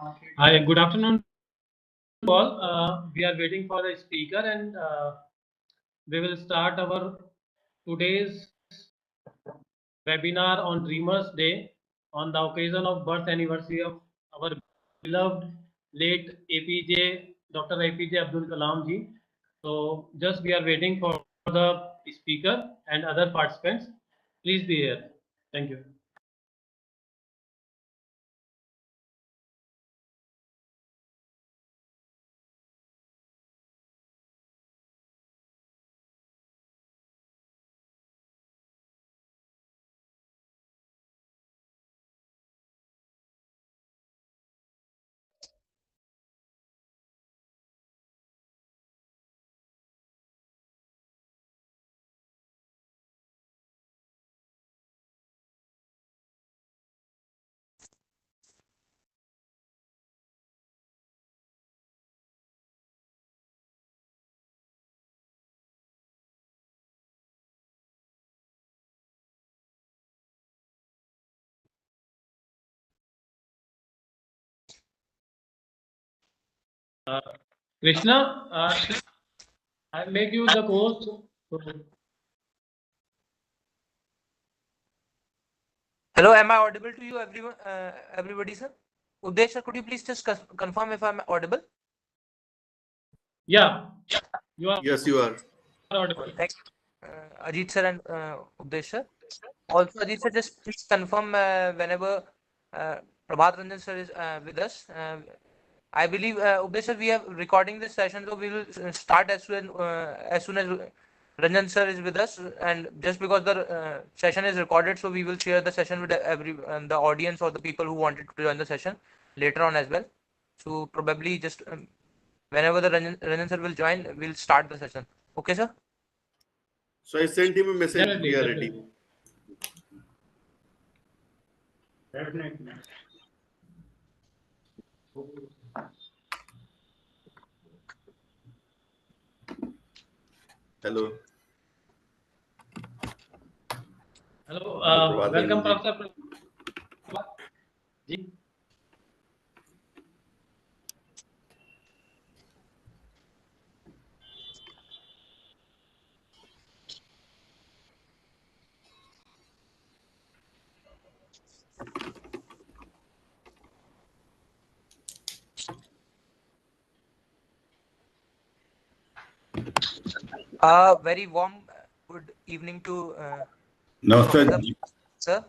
Hi, good afternoon to all. We are waiting for the speaker and we will start our today's webinar on Dreamers Day on the occasion of birth anniversary of our beloved late APJ, Dr. A.P.J. Abdul Kalam ji. So just we are waiting for the speaker and other participants. Please be here. Thank you. Uh, Krishna, I make you the host. Hello, am I audible to you, everyone? Everybody, sir. Updesh, sir, could you please just confirm if I'm audible? Yeah, you are Yes, you are. audible. Thank you, Ajit sir and Updesh sir. Also, Ajit sir, just please confirm whenever uh, Prabhat Ranjan sir is with us. I believe, Updesh sir, we are recording this session, so we will start as soon as Ranjan sir is with us. And just because the session is recorded, so we will share the session with the audience or the people who wanted to join the session later on as well. So probably just whenever the Ranjan sir will join, we'll start the session. Okay, sir? So I sent him a message. Definitely, We are definitely. ready. Definitely. Hello. Hello, Prabhat welcome, Ranjan ji. Professor Ji. Very warm good evening to Namaste. Professor sir.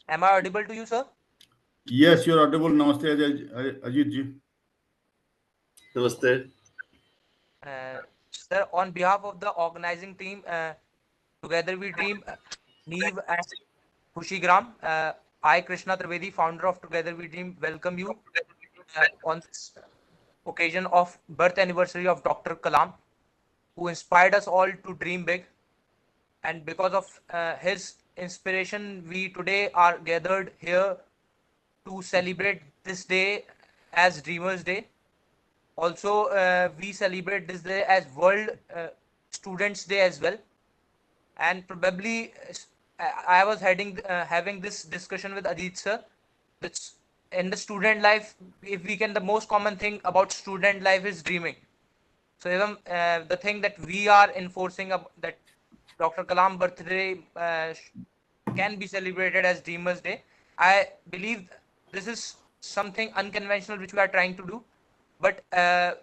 Am I audible to you, sir? Yes, you're audible. Namaste, Ajit ji. Namaste. Sir, on behalf of the organizing team, Together We Dream, NEEV and Khushigram, I, Krishna Trivedi, founder of Together We Dream, welcome you on this occasion of birth anniversary of Dr. Kalam, who inspired us all to dream big. And because of his inspiration, we today are gathered here to celebrate this day as Dreamers Day. Also, we celebrate this day as World Students Day as well. And probably I was having this discussion with Ajit sir. It's in the student life, if we can, the most common thing about student life is dreaming. So even the thing that we are enforcing that Dr. Kalam birthday can be celebrated as Dreamers Day. I believe this is something unconventional which we are trying to do. But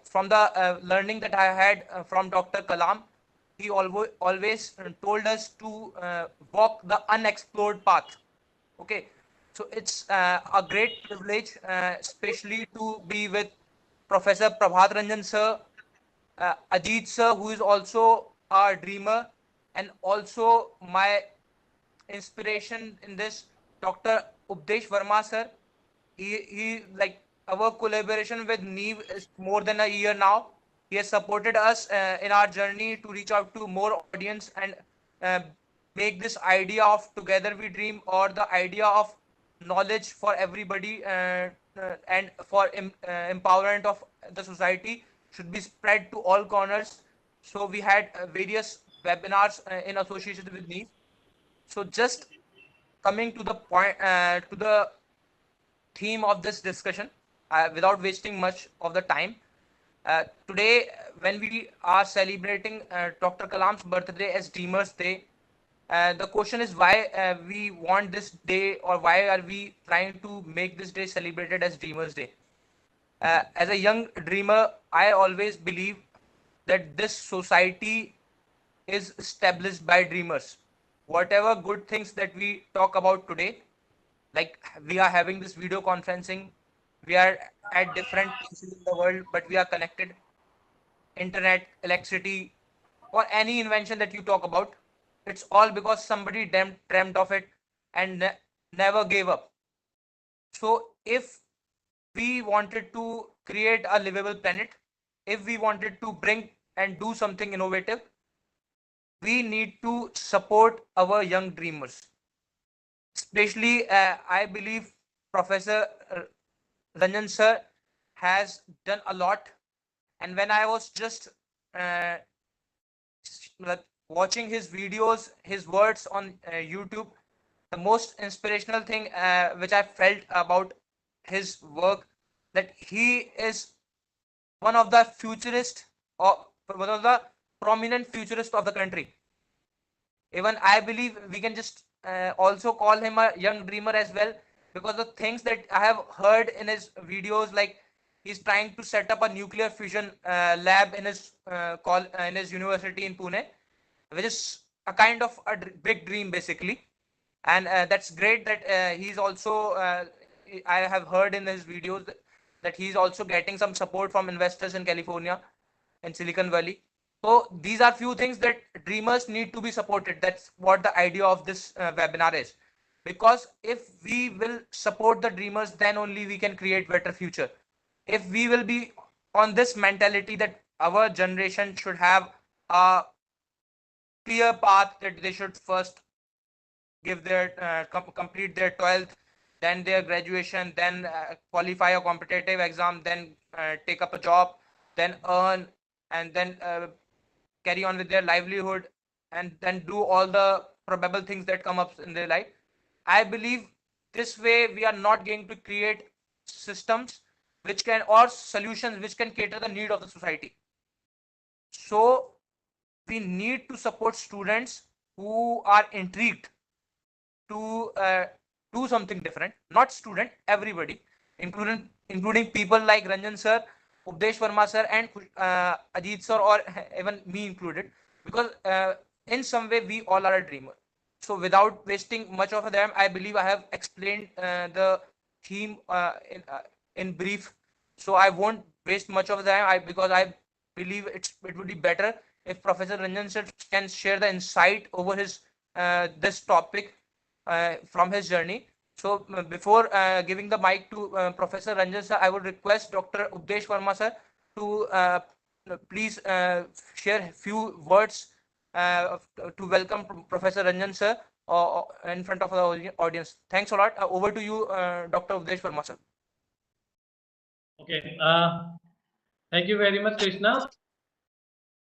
from the learning that I had from Dr. Kalam, he always told us to walk the unexplored path. Okay, so it's a great privilege, especially to be with Professor Prabhat Ranjan sir, Ajit sir, who is also a dreamer, and also my inspiration in this, Dr. Updesh Verma sir. He like our collaboration with NEEV is more than a year now. He has supported us in our journey to reach out to more audience and uh, make this idea of Together We Dream, or the idea of knowledge for everybody and for empowerment of the society, should be spread to all corners. So we had various webinars in association with NEEV. So just coming to the point, to the theme of this discussion. without wasting much of the time, today when we are celebrating Dr. Kalam's birthday as Dreamers Day, the question is why we want this day, or why are we trying to make this day celebrated as Dreamers Day. As a young dreamer, I always believe that this society is established by dreamers. Whatever good things that we talk about today, like we are having this video conferencing, we are at different places in the world, but we are connected. Internet, electricity, or any invention that you talk about, it's all because somebody dreamt of it and never gave up. So if we wanted to create a livable planet, if we wanted to bring and do something innovative, we need to support our young dreamers. Especially, I believe Professor Ranjan sir has done a lot. And when I was just uh, watching his videos, his words on YouTube, the most inspirational thing which I felt about his work, that he is one of the futurists, or one of the prominent futurists of the country. Even I believe we can just also call him a young dreamer as well, because the things that I have heard in his videos, like he's trying to set up a nuclear fusion lab in his in his university in Pune, which is a kind of a big dream basically. And that's great that he's also I have heard in his videos that he's also getting some support from investors in California and Silicon Valley. So these are few things that dreamers need to be supported. That's what the idea of this webinar is. Because if we will support the dreamers, then only we can create better future. If we will be on this mentality that our generation should have a clear path, that they should first give their complete their 12th, then their graduation, then qualify a competitive exam, then take up a job, then earn, and then carry on with their livelihood, and then do all the probable things that come up in their life. I believe this way we are not going to create systems which can, or solutions which can cater the need of the society. So we need to support students who are intrigued to do something different. Not student, everybody, including people like Ranjan sir, Updesh Verma sir, and Ajit sir, or even me included, because in some way we all are a dreamer. So without wasting much of them, I believe I have explained the theme in brief. So I won't waste much of time, because I believe it would be better if Professor Ranjan sir can share the insight over his this topic from his journey. So before giving the mic to Professor Ranjan sir, I would request Dr. Updesh Verma sir to please share a few words to welcome Professor Ranjan sir in front of the audience. Thanks a lot. Over to you, Dr. Updesh Verma sir. Okay. Thank you very much, Krishna.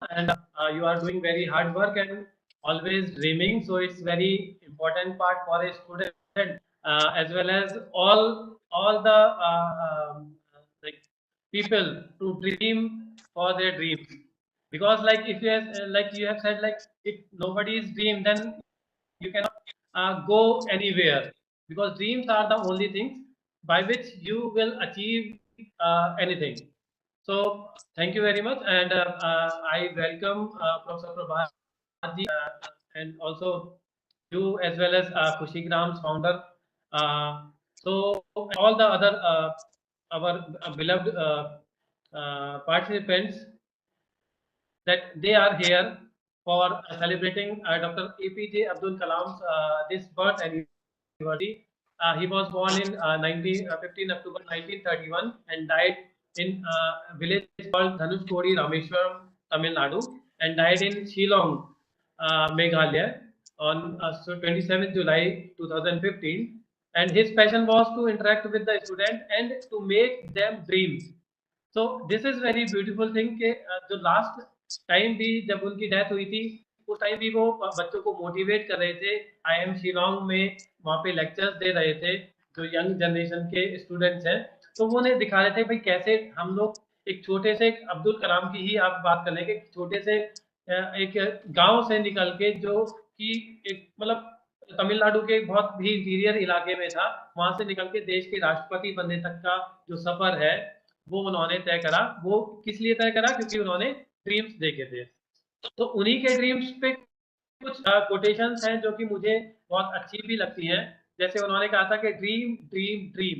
And you are doing very hard work and always dreaming. So it's very important part for a student, as well as all the like people to dream for their dreams. Because like if you have, like you have said, like if nobody's dream, then you cannot go anywhere, because dreams are the only things by which you will achieve anything. So thank you very much, and I welcome Professor Prabhat and also you, as well as Khushigram's founder. So all the other our beloved participants, that they are here for celebrating Dr. A.P.J. Abdul Kalam's this birth anniversary. He was born in 15 October 1931 and died in a village called Dhanushkodi, Rameshwaram, Tamil Nadu, and died in Shillong, Meghalaya on 27th July 2015. And his passion was to interact with the student and to make them dream. So this is very beautiful thing कि जो last time भी जब उनकी death हुई थी, उस time भी वो बच्चों को मोटिवेट कर रहे थे। आई एम शिलोंग में वहाँ पे लेक्चर्स दे रहे थे जो यंग जनरेशन के स्टूडेंट्स हैं, तो वो उन्हें दिखा रहे थे भाई कैसे हम लोग एक छोटे से अब्दुल कलाम की ही आप बात कर लेंगे, छोटे से एक गांव से निकल के जो कि एक मतलब तमिलनाडु के बहुत ही इंटीरियर इलाके में था, वहां से निकल के देश के राष्ट्रपति बनने तक का जो सफर है वो उन्होंने तय करा। वो किस लिए तय करा? क्योंकि उन्होंने ड्रीम्स देखे थे। तो उन्हीं के ड्रीम्स पे कुछ कोटेशंस हैं जो कि मुझे बहुत अच्छी भी लगती हैं। जैसे उन्होंने कहा था कि dream dream dream,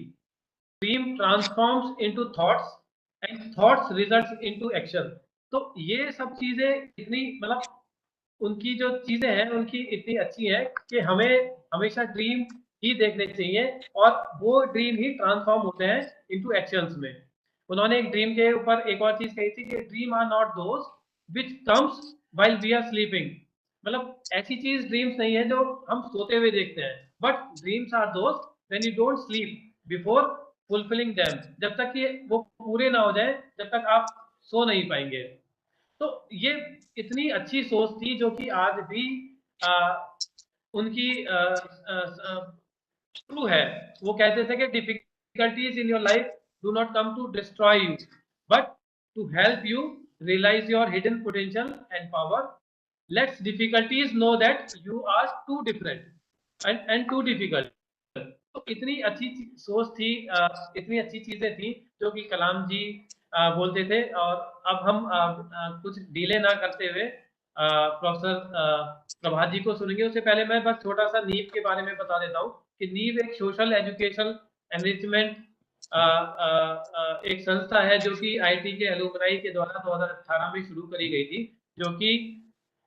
dream transforms into thoughts and thoughts results into action. तो ये सब चीजें इतनी मतलब उनकी जो चीजें हैं उनकी इतनी अच्छी है कि हमें हमेशा ड्रीम ही देखने चाहिए और वो ड्रीम ही ट्रांसफॉर्म होते हैं इनटू एक्शंस में। उन्होंने एक ड्रीम के ऊपर एक और चीज कही थी कि dream are not those which comes while we are sleeping. मतलब ऐसी चीज ड्रीम्स नहीं है जो हम सोते हुए देखते हैं, but dreams are those when you don't sleep before fulfilling them. जब तक ये वो पूरे ना हो जाए जब तक आप सो नहीं पाएंगे। तो ये इतनी अच्छी सोच थी जो कि आज भी आ, उनकी ट्रू है। वो कहते थे कि difficulties in your life do not come to destroy you but to help you realise your hidden potential and power. Let's difficulties know that you are too different and too difficult. तो इतनी अच्छी सोच थी, इतनी अच्छी चीजें थी जो कि कलाम जी बोलते थे। और अब हम कुछ डिले ना करते हुए प्रोफेसर प्रभात जी को सुनेंगे। उससे पहले मैं बस छोटा सा नीव के बारे में बता देता हूँ कि नीव एक सोशल एजुकेशन एनरिचमेंट एक संस्था है जो कि आईटी के एलुमनाई के द्वारा 2018 में शुरू करी गई थी, जो कि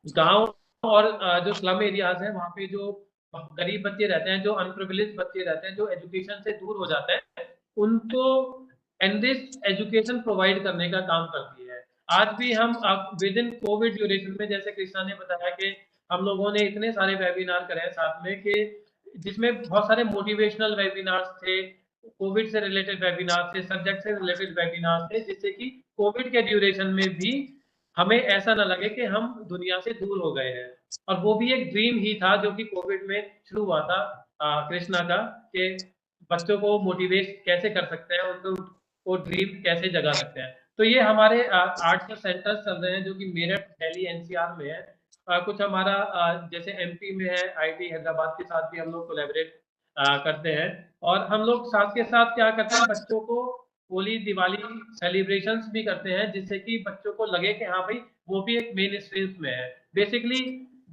गांव और जो स्लम एरियाज हैं वहाँ पे जो गरीब बच्चे रहते हैं, जो अनप्रिविलेज बच्चे रहते हैं, जो एजुकेशन से दूर हो जाते हैं, उनको एनरिच एजुकेशन प्रोवाइड करने का काम करती है। आज भी हम विद इन कोविड ड्यूरेशन में, जैसे कृष्णा ने बताया कि हम लोगों ने इतने सारे वेबिनार करे हैं साथ में कि जिसमें बहुत सारे मोटिवेशनल वेबिनार्स थे, कोविड से रिलेटेड वेबिनार थे, सब्जेक्ट से रिलेटेड वेबिनार थे, जिससे कि कोविड के ड्यूरेशन में भी हमें ऐसा ना लगे कि हम दुनिया से दूर हो गए हैं। और वो भी एक ड्रीम ही था जो कि कोविड में शुरू हुआ था कृष्णा का, कि बच्चों को मोटिवेट कैसे कर सकते हैं, उनको वो ड्रीम कैसे जगा सकते हैं। तो ये हमारे 8 सेंटर्स चल रहे हैं जो कि मेरठ, दिल्ली, एनसीआर में है। कुछ हमारा जैसे एमपी में है, आईटी हैदराबाद के साथ भी हम लोग कोलैबोरेट करते हैं। और हम लोग साथ के साथ क्या करते हैं, बच्चों को होली दिवाली सेलिब्रेशंस भी करते हैं, जिससे कि बच्चों को लगे कि हाँ भाई वो भी एक मेन स्ट्रीम में है। बेसिकली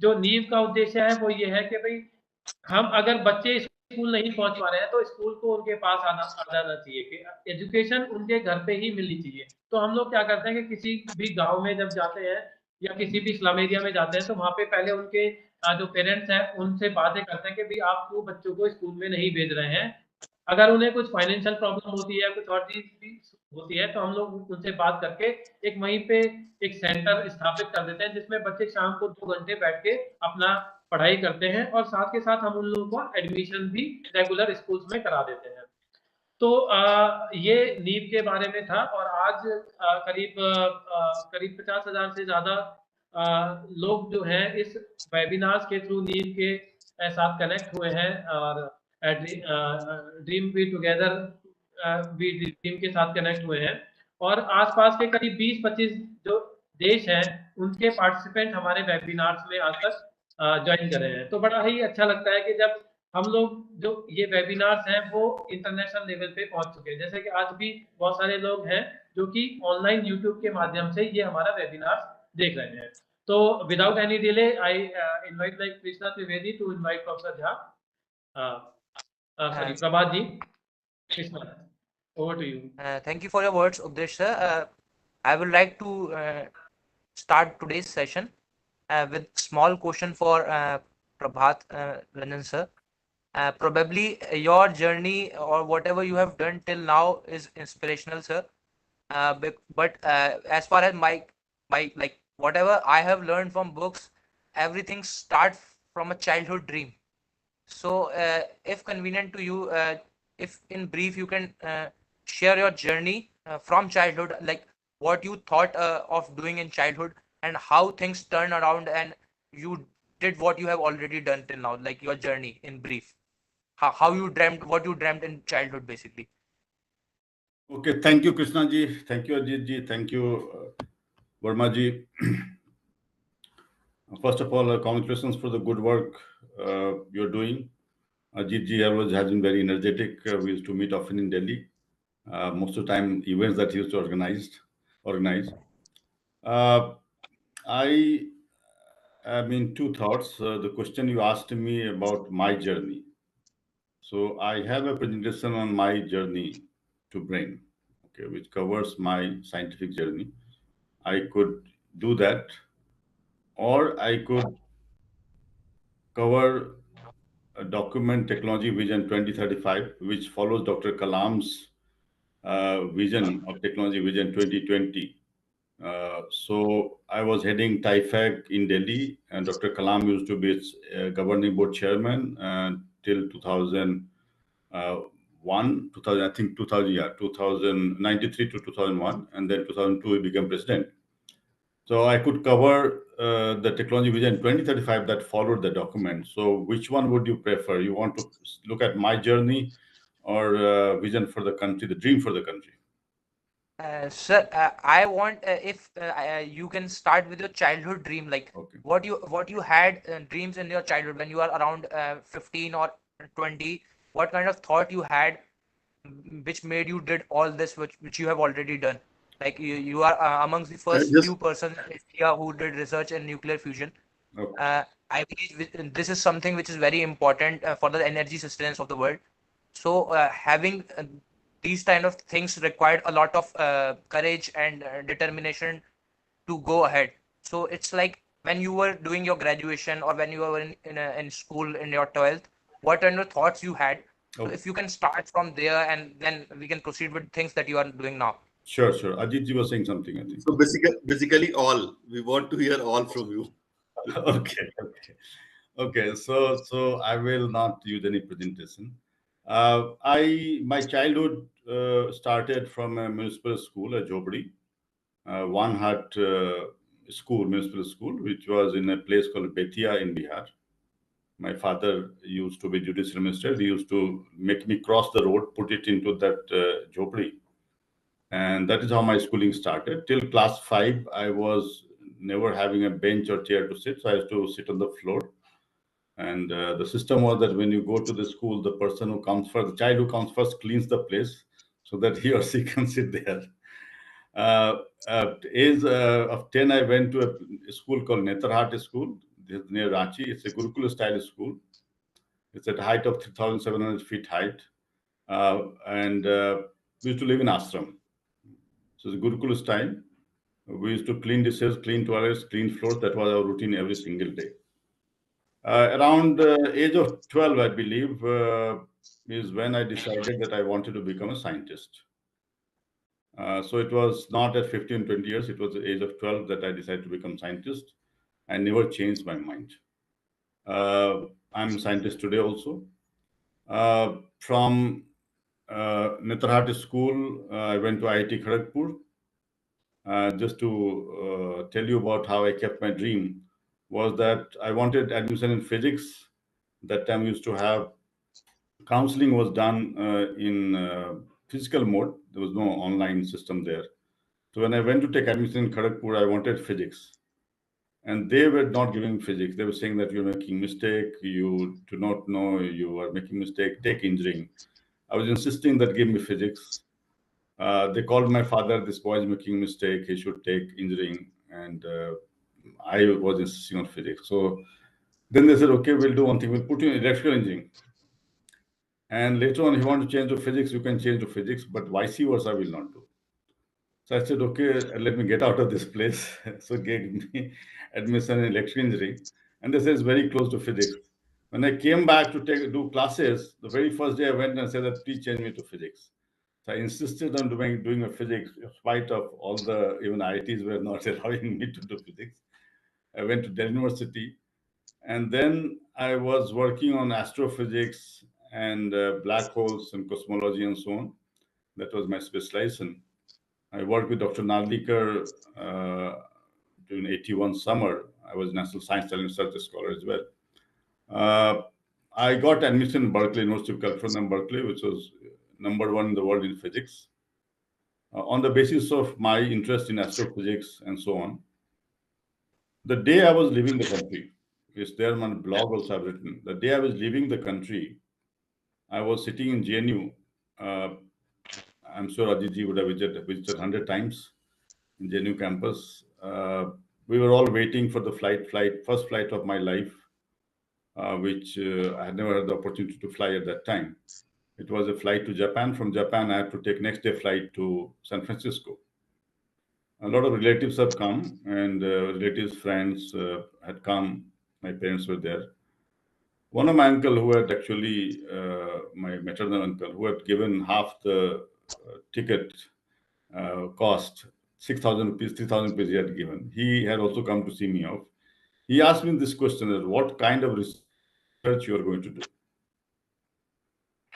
जो नीव का उद्देश्य है वो ये है कि भाई हम अगर बच्चे स्कूल नहीं पहुंच पा रहे हैं तो स्कूल को उनके पास आना आ जाना चाहिए, कि एजुकेशन उनके घर पे ही मिलनी चाहिए। तो हम लोग क्या करते हैं कि किसी भी गांव में जब जाते हैं या किसी भी स्लम एरिया में जाते हैं तो वहां पे पहले उनके जो पेरेंट्स हैं उनसे बातें करते हैं कि भाई आप क्यों बच्चों को स्कूल में नहीं भेज रहे हैं। अगर उन्हें कुछ फाइनेंशियल प्रॉब्लम होती है, कुछ और चीज भी होती है, तो हम लोग उनसे बात करके एक वहीं पे एक सेंटर स्थापित कर देते हैं जिसमें बच्चे शाम को 2 घंटे बैठ के अपना पढ़ाई करते हैं और साथ के साथ हम उन लोगों को एडमिशन भी रेगुलर स्कूल्स में करा देते हैं। तो ये नीव के बारे में था। और आज करीब 50,000 से ज्यादा लोग जो हैं इस वेबिनार्स के थ्रू नीव के साथ कनेक्ट हुए हैं। और dream we together we dream के साथ कनेक्ट हुए हैं। और आसपास के करीब 20-25 जो देश हैं उनके पार्टिसिपेंट हमारे वेबिनार्स में आज तक ज्वाइन करे हैं। तो बड़ा ही अच्छा लगता है कि जब हम लोग जो ये वेबिनार्स हैं वो इंटरनेशनल लेवल पे पहुंच चुके हैं। जैसे कि आज भी बहुत सारे लोग हैं जो कि ऑनलाइन यूट्यूब के माध्यम से ये हमारा वेबिनार देख रहे हैं। तो without any delay I invite like Krishna Trivedi to invite professor Jha, sorry, Prabhat Krishna, over to you. Thank you for your words, Updesh sir. I would like to start today's session with small question for Prabhat Ranjan sir. Probably your journey or whatever you have done till now is inspirational, sir. But as far as my like whatever I have learned from books, everything starts from a childhood dream. So, if convenient to you, if in brief you can share your journey from childhood, like what you thought of doing in childhood and how things turned around and you did what you have already done till now, like your journey in brief. How you dreamt, what you dreamt in childhood, basically. Okay, thank you, Krishna ji. Thank you, Ajit ji. Thank you, Verma ji. First of all, congratulations for the good work you're doing. Ajit ji has been very energetic. We used to meet often in Delhi. Most of the time, events that he used to organize. I mean, two thoughts. The question you asked me about my journey. So I have a presentation on my journey to brain, okay, which covers my scientific journey. I could do that, or I could cover a document Technology Vision 2035, which follows Dr. Kalam's vision of Technology Vision 2020. So I was heading TIFAC in Delhi, and Dr. Kalam used to be its governing board chairman till 2001, 2000, I think 2000, yeah, 2093 to 2001, and then 2002 he became president. So I could cover the Technology Vision 2035 that followed the document. So which one would you prefer? You want to look at my journey or vision for the country, the dream for the country? Sir, I want if you can start with your childhood dream, like Okay. what you had dreams in your childhood when you are around 15 or 20. What kind of thought you had, which made you did all this, which you have already done. Like you are amongst the first Just few persons in India who did research in nuclear fusion. Okay. I believe this is something which is very important for the energy sustenance of the world. So having these kind of things required a lot of courage and determination to go ahead. So it's like when you were doing your graduation or when you were in school in your 12th, what kind of thoughts you had. So Okay. if you can start from there and then we can proceed with things that you are doing now. Sure, sure. Ajit ji was saying something, I think. so basically all. We want to hear all from you. Okay, okay. Okay, so I will not use any presentation. My childhood started from a municipal school, a Jobri, one hat school, municipal school, which was in a place called Betia in Bihar. My father used to be judicial minister. He used to make me cross the road, put it into that Jobri. And that is how my schooling started. Till class 5, I was never having a bench or chair to sit. So I used to sit on the floor. And the system was that when you go to the school, the person who comes first, the child who comes first cleans the place so that he or she can sit there. At age of 10, I went to a school called Netarhat School. This is near Ranchi. It's a Gurukula style school. It's at a height of 3,700 feet height. And we used to live in ashram. So the Gurukula style. We used to clean dishes, clean toilets, clean floors. That was our routine every single day. Around age of 12, I believe, is when I decided that I wanted to become a scientist. So it was not at 15, 20 years. It was the age of 12 that I decided to become scientist. I never changed my mind. I'm a scientist today also. From Netarhat School, I went to IIT Kharagpur. Just to tell you about how I kept my dream was that I wanted admission in physics. That time we used to have counseling was done in physical mode. There was no online system there. So when I went to take admission in Kharagpur, I wanted physics. And they were not giving physics. They were saying that you're making mistake, you do not know, you are making mistake, take engineering. I was insisting that give me physics. They called my father, this boy is making mistake, he should take engineering. And I was insisting on physics. So then they said, okay, we'll do one thing, we'll put you in electrical engineering. And later on, if you want to change to physics, you can change to physics, but vice versa, I will not do. So I said, okay, let me get out of this place. So gave me admission in electrical engineering. And they said it's very close to physics. When I came back to do classes, the very first day I went and said that please change me to physics. So I insisted on doing a physics, in spite of all the, even IITs were not allowing me to do physics. I went to Delhi University. And then I was working on astrophysics and black holes and cosmology and so on. That was my specialization. I worked with Dr. Narlikar during 81 summer. I was National Science Talent Research Scholar as well. I got admission in Berkeley, University of California, Berkeley, which was #1 in the world in physics. on the basis of my interest in astrophysics and so on. The day I was leaving the country, is there on my blog also I've written, the day I was leaving the country, I was sitting in JNU. I'm sure Ajit would have visited 100 times in JNU campus. We were all waiting for the first flight of my life, which I had never had the opportunity to fly at that time. It was a flight to Japan. From Japan, I had to take next day flight to San Francisco. A lot of relatives have come, and relatives, friends had come. My parents were there. One of my uncle, who had actually, my maternal uncle, who had given half the ticket cost, 6,000 rupees, 3,000 rupees he had given. He had also come to see me off. He asked me this question, that what kind of research you are going to do?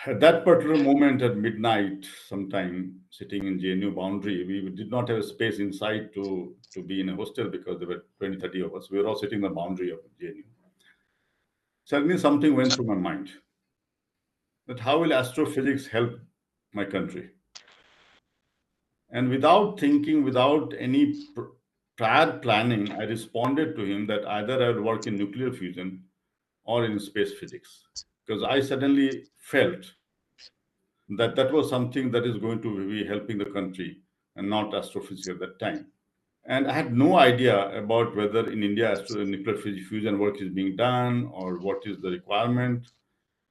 At that particular moment at midnight, sometime sitting in JNU boundary, we did not have a space inside to be in a hostel because there were 20, 30 of us. We were all sitting on the boundary of JNU. Suddenly something went through my mind, that how will astrophysics help my country? And without thinking, without any prior planning, I responded to him that either I would work in nuclear fusion or in space physics, because I suddenly felt that that was something that is going to be helping the country and not astrophysics at that time. And I had no idea about whether in India nuclear fusion work is being done or what is the requirement.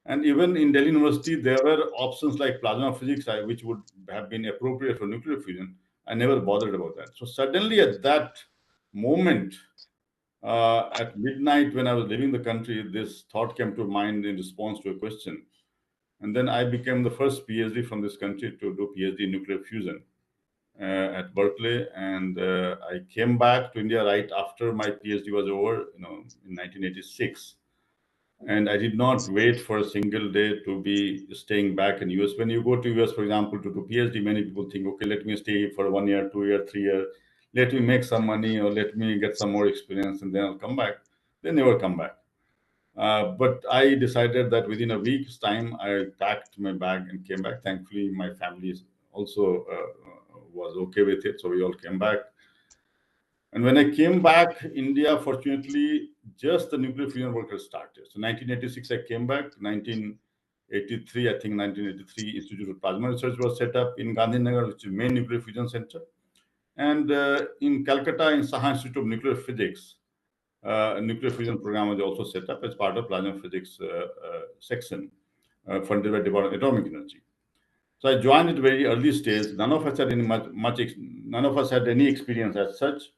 And even in Delhi University, there were options like plasma physics, which would have been appropriate for nuclear fusion. I never bothered about that. So suddenly at that moment, at midnight when I was leaving the country, this thought came to mind in response to a question. And then I became the first PhD from this country to do PhD in nuclear fusion at Berkeley. And I came back to India right after my PhD was over, in 1986. And I did not wait for a single day to be staying back in US. When you go to US, for example, to do PhD, many people think, okay, let me stay for 1 year, 2 year, 3 year, let me make some money or let me get some more experience and then I'll come back. They never come back. But I decided that within a week's time, I packed my bag and came back. Thankfully, my family also was okay with it. So we all came back. And when I came back, India, fortunately, just the nuclear fusion work had started. So 1986, I came back. 1983, I think 1983, Institute of Plasma Research was set up in Gandhinagar, which is main nuclear fusion center. And in Calcutta, in Saha Institute of Nuclear Physics, a nuclear fusion program was also set up as part of plasma physics section funded by Department of Atomic Energy. So I joined at a very early stage. None of us had any experience as such.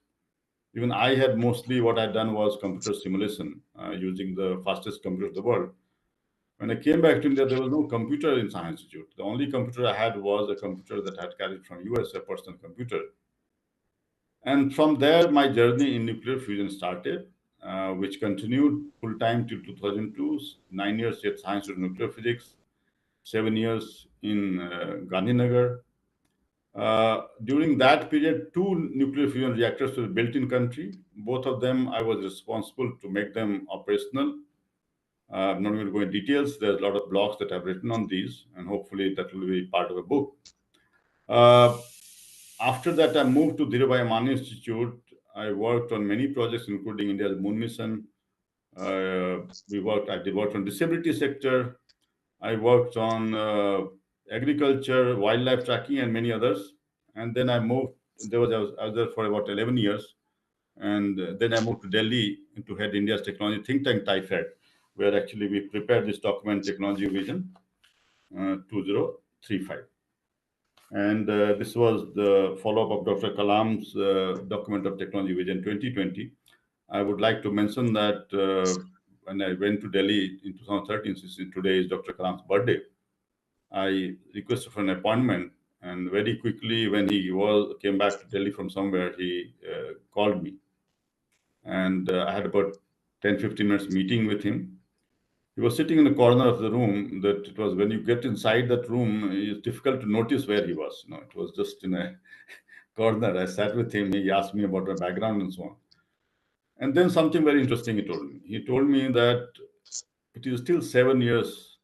Even I had mostly what I'd done was computer simulation using the fastest computer of the world. When I came back to India, there was no computer in Science Institute. The only computer I had was a computer that I had carried from US, a personal computer. And from there, my journey in nuclear fusion started, which continued full-time till 2002, 9 years at Science Institute of Nuclear Physics, 7 years in Gandhinagar. During that period, 2 nuclear fusion reactors were built in country. Both of them, I was responsible to make them operational. I'm not going to go into details. There's a lot of blogs that I've written on these, and hopefully that will be part of a book. After that, I moved to Dhirubhai Ambani Institute. I worked on many projects, including India's moon mission. I did work on disability sector. I worked on agriculture, wildlife tracking, and many others. And then I moved. I was there for about 11 years, and then I moved to Delhi to head India's technology think tank, TIFAD, where actually we prepared this document, Technology Vision 2035. And this was the follow-up of Dr. Kalam's document of Technology Vision 2020. I would like to mention that when I went to Delhi in 2013, since today is Dr. Kalam's birthday, I requested for an appointment. And very quickly, when he came back to Delhi from somewhere, he called me. And I had about 10, 15 minutes meeting with him. He was sitting in the corner of the room. That it was when you get inside that room, it's difficult to notice where he was. It was just in a corner. I sat with him. He asked me about my background and so on. And then something very interesting he told me. He told me that it is still 7 years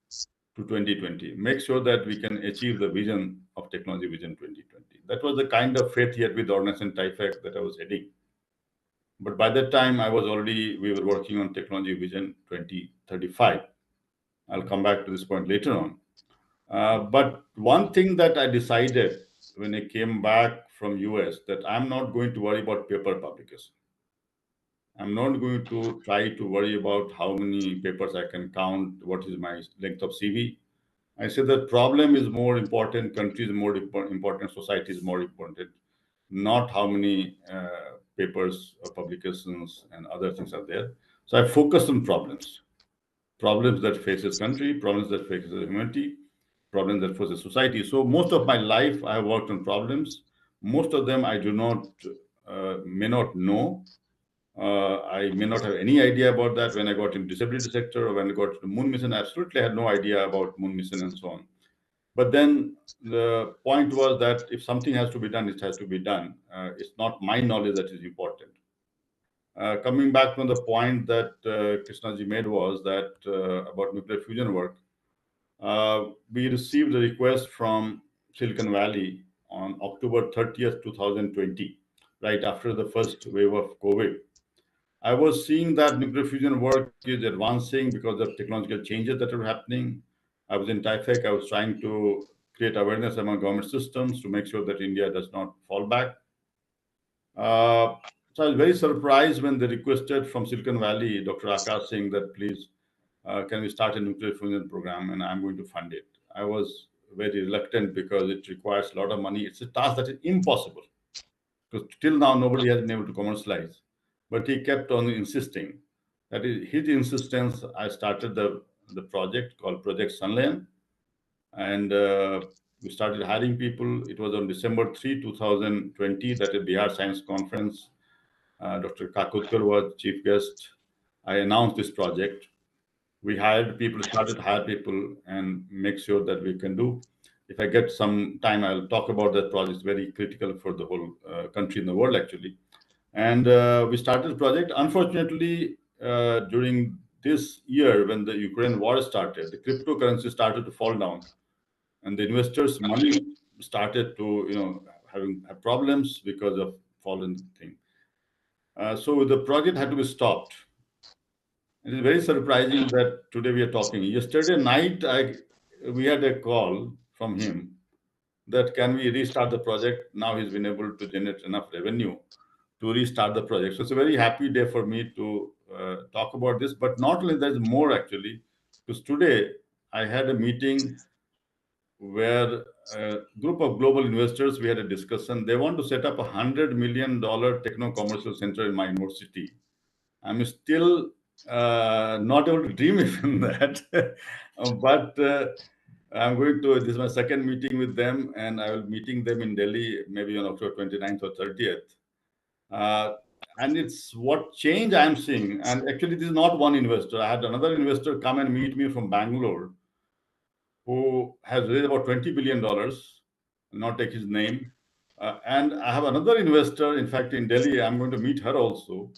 to 2020. Make sure that we can achieve the vision of Technology Vision 2020. That was the kind of faith he had with the organization TIFAC that I was heading. But by that time, we were working on Technology Vision 2035. I'll come back to this point later on. But one thing that I decided when I came back from US, that I'm not going to worry about paper publication. I'm not going to try to worry about how many papers I can count, what is my length of CV. I said that problem is more important, country is more important, society is more important, not how many papers or publications and other things are there. So I focused on problems that faces country, problems that faces humanity, problems that faces society. So most of my life I have worked on problems. Most of them I may not know. I may not have any idea about that when I got into disability sector or when I got to the moon mission. I absolutely had no idea about moon mission and so on. But then the point was that if something has to be done, it has to be done. It's not my knowledge that is important. Coming back from the point that Krishna ji made was that about nuclear fusion work, we received a request from Silicon Valley on October 30th, 2020, right after the first wave of COVID. I was seeing that nuclear fusion work is advancing because of technological changes that are happening. I was in TIFAC. I was trying to create awareness among government systems to make sure that India does not fall back. So I was very surprised when they requested from Silicon Valley, Dr. Akash, saying that please, can we start a nuclear fusion program and I'm going to fund it. I was very reluctant because it requires a lot of money. It's a task that is impossible because till now nobody has been able to commercialize. But he kept on insisting. That is his insistence. I started the project called Project Sunlion, and we started hiring people. It was on December 3, 2020, that is Bihar Science Conference. Dr. Kakutkar was chief guest. I announced this project. We hired people, started to hire people and make sure that we can do. If I get some time, I'll talk about that project. It's very critical for the whole country in the world, actually. And we started the project. Unfortunately, during this year, when the Ukraine war started, the cryptocurrency started to fall down, and the investors' money started to, have problems because of fallen thing. So the project had to be stopped. It is very surprising that today we are talking. Yesterday night, we had a call from him that can we restart the project? Now he's been able to generate enough revenue to restart the project. So it's a very happy day for me to talk about this. But not only there's more actually, because today I had a meeting where a group of global investors, we had a discussion. They want to set up $100 million techno-commercial center in my university. I'm still not able to dream even that. But I'm going to, this is my second meeting with them, and I will be meeting them in Delhi maybe on October 29th or 30th. And it's what change I'm seeing. And actually, this is not one investor. I had another investor come and meet me from Bangalore who has raised about $20 billion, I'll not take his name. And I have another investor, in fact, in Delhi. I'm going to meet her also.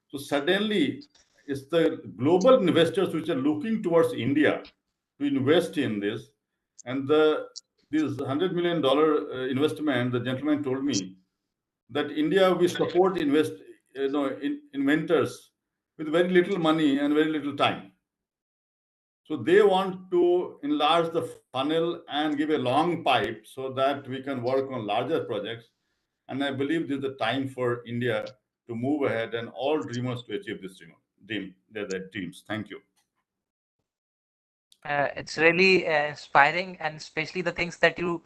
So suddenly, it's the global investors which are looking towards India to invest in this. And this $100 million investment, the gentleman told me that India, we support inventors with very little money and very little time. So they want to enlarge the funnel and give a long pipe so that we can work on larger projects. And I believe this is the time for India to move ahead and all dreamers to achieve this dream, their dreams. Thank you. It's really inspiring, and especially the things that you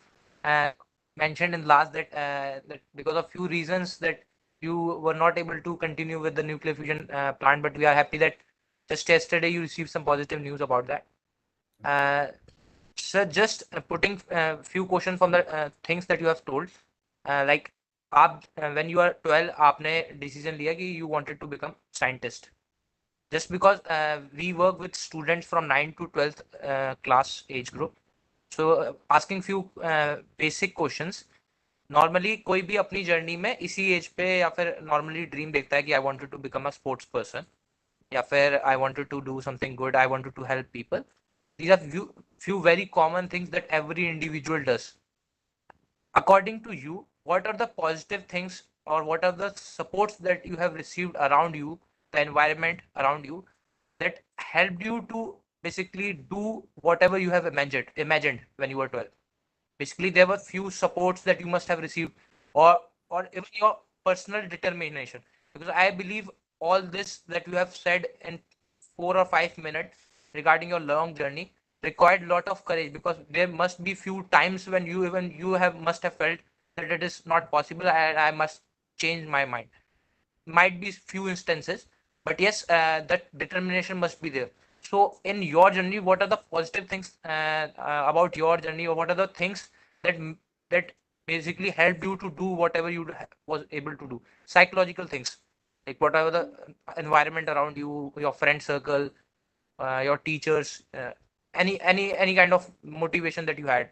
mentioned in last, that because of few reasons that you were not able to continue with the nuclear fusion plant, but we are happy that just yesterday you received some positive news about that. Sir, just putting a few questions from the things that you have told. Like आप when you are 12 आपने decision लिया कि you wanted to become scientist. Just because we work with students from 9th to 12th class age group, so asking few basic questions. Normally कोई भी अपनी journey में इसी as पे या फिर नॉर्मली ड्रीम देखता है कि I wanted to become a sports person या फिर I wanted to do something good, I wanted to help people. These are few very common things that every individual does. According to you, what are the positive things or what are the supports that you have received around you, the environment around you, that helped you to basically do whatever you have imagined when you were 12? Basically, there were few supports that you must have received, or even your personal determination. Because I believe all this that you have said in 4 or 5 minutes regarding your long journey required a lot of courage, because there must be few times when you have must have felt that it is not possible and I must change my mind. Might be few instances, but yes, that determination must be there. So in your journey, what are the positive things about your journey, or what are the things that that basically helped you to do whatever you was able to do? Psychological things, like whatever the environment around you, your friend circle, your teachers, any kind of motivation that you had.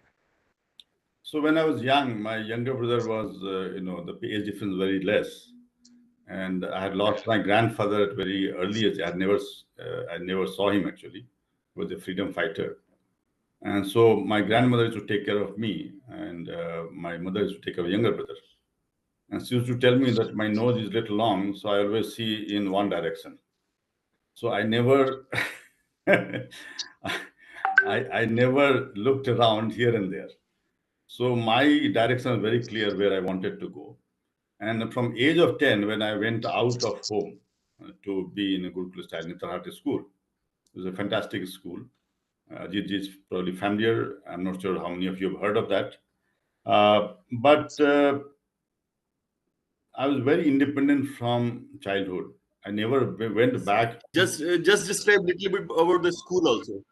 So when I was young, my younger brother was, the age difference very less, and I had lost my grandfather at very early age. I never saw him actually. He was a freedom fighter, and so my grandmother used to take care of me, and my mother used to take care of younger brother. And she used to tell me that my nose is a little long, so I always see in one direction. So I never, I never looked around here and there. So my direction was very clear where I wanted to go. And from age of 10, when I went out of home to be in a Gurukul style Nitarhati school, it was a fantastic school. Ajit is probably familiar. I'm not sure how many of you have heard of that. But I was very independent from childhood. I never went back. Just describe a little bit about the school also.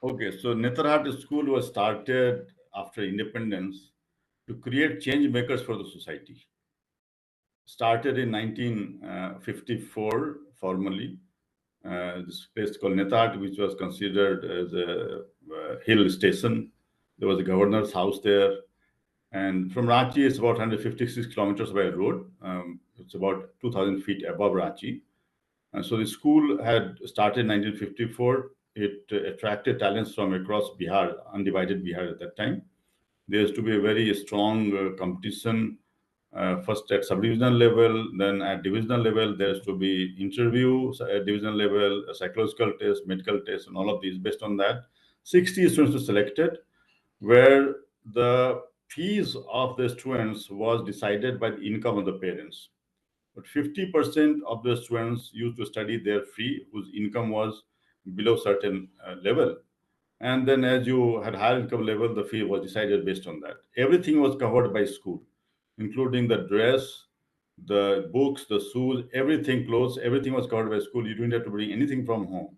Okay, so Netarhat school was started after independence to create change makers for the society. Started in 1954 formally. This place called Netarhat, which was considered as a hill station. There was a governor's house there. And from Ranchi, it's about 156 kilometers by road. It's about 2,000 feet above Ranchi. And so the school had started in 1954. It attracted talents from across Bihar, undivided Bihar at that time. There used to be a very strong competition, first at sub-divisional level, then at divisional level. There used to be interviews at divisional level, a psychological test, medical test, and all of these. Based on that, 60 students were selected, where the fees of the students was decided by the income of the parents. But 50% of the students used to study there free, whose income was below certain level. And then as you had higher income level, the fee was decided based on that. Everything was covered by school, including the dress, the books, the shoes, everything, clothes, everything was covered by school. You didn't have to bring anything from home.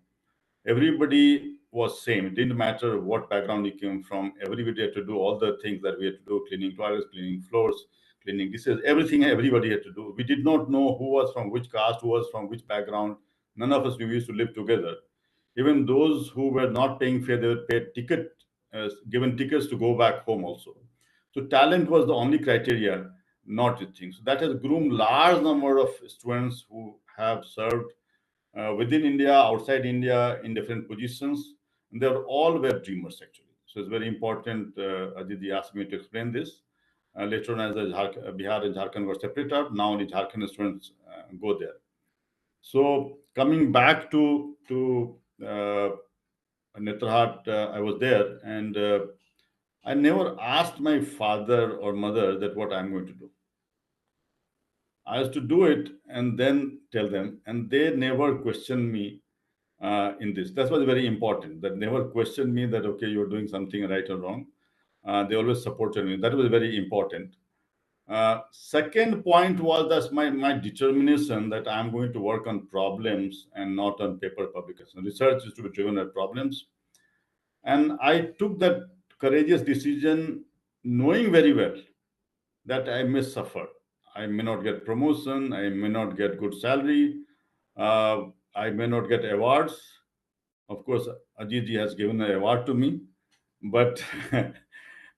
Everybody was same. It didn't matter what background you came from. Everybody had to do all the things that we had to do: cleaning toilets, cleaning floors, cleaning dishes, everything everybody had to do. We did not know who was from which caste, who was from which background. None of us, we used to live together. Even those who were not paying fare, they were paid given tickets to go back home also. So talent was the only criteria, not the thing. So that has groomed large number of students who have served within India, outside India, in different positions. And they're all were dreamers actually. So it's very important. Ajit asked me to explain this. Later on, as the Bihar and Jharkhand were separated out, now only Jharkhand students go there. So coming back to Netrahat, I was there, and I never asked my father or mother that what I'm going to do. I used to do it and then tell them, and they never questioned me in this. That was very important. That never questioned me that okay, you're doing something right or wrong. They always supported me. That was very important. Second point was that my determination that I'm going to work on problems and not on paper publication. Research is to be driven at problems. And I took that courageous decision knowing very well that I may suffer. I may not get promotion. I may not get good salary. I may not get awards. Of course, Ajit ji has given an award to me, but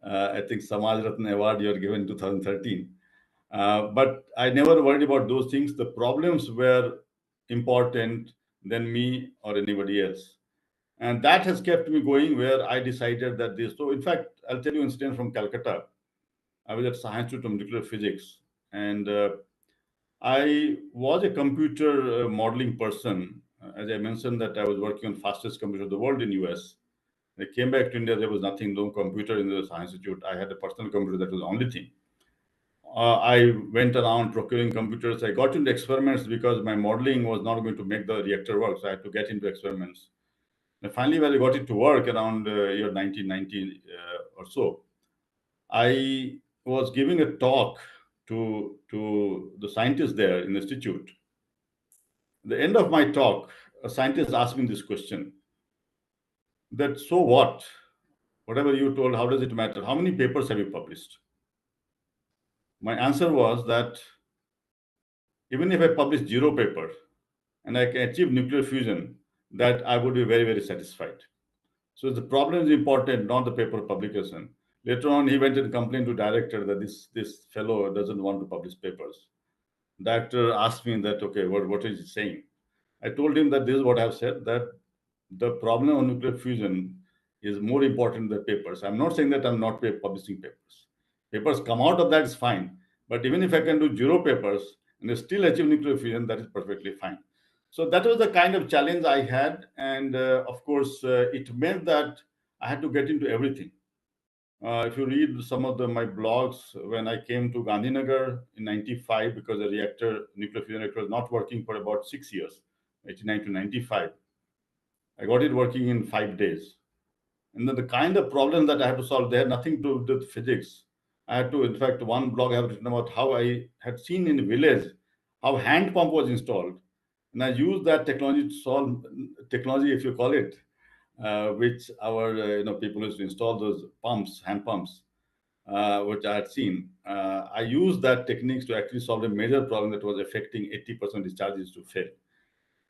I think Samaj Ratna Award you are given in 2013. But I never worried about those things. The problems were important than me or anybody else. And that has kept me going, where I decided that this. So in fact, I'll tell you an incident from Calcutta. I was at Science Institute of Nuclear Physics, and I was a computer modeling person. As I mentioned, that I was working on fastest computer of the world in US. I came back to India, there was nothing, no computer in the Science Institute. I had a personal computer, that was the only thing. I went around procuring computers. I got into experiments because my modeling was not going to make the reactor work, so I had to get into experiments. And finally, when I got it to work around year 1990 or so, I was giving a talk to the scientists there in the institute. At the end of my talk, a scientist asked me this question: that so what? Whatever you told, how does it matter? How many papers have you published? My answer was that even if I publish 0 paper and I can achieve nuclear fusion, that I would be very, very satisfied. So the problem is important, not the paper publication. Later on, he went and complained to director that this fellow doesn't want to publish papers. Director asked me that, okay, what is he saying? I told him that this is what I've said, that the problem of nuclear fusion is more important than papers. I'm not saying that I'm not publishing papers. Papers come out of that is fine. But even if I can do 0 papers and still achieve nuclear fusion, that is perfectly fine. So that was the kind of challenge I had. And of course, it meant that I had to get into everything. If you read some of my blogs, when I came to Gandhinagar in 95, because the nuclear fusion reactor was not working for about 6 years, 89 to 95, I got it working in 5 days. And then the kind of problems that I had to solve, they had nothing to do with physics. I had to, in fact, one blog I have written about how I had seen in a village how hand pump was installed. And I used that technology to solve, technology, if you call it, which our people used to install those pumps, hand pumps, which I had seen. I used that techniques to actually solve a major problem that was affecting 80% discharges to fail.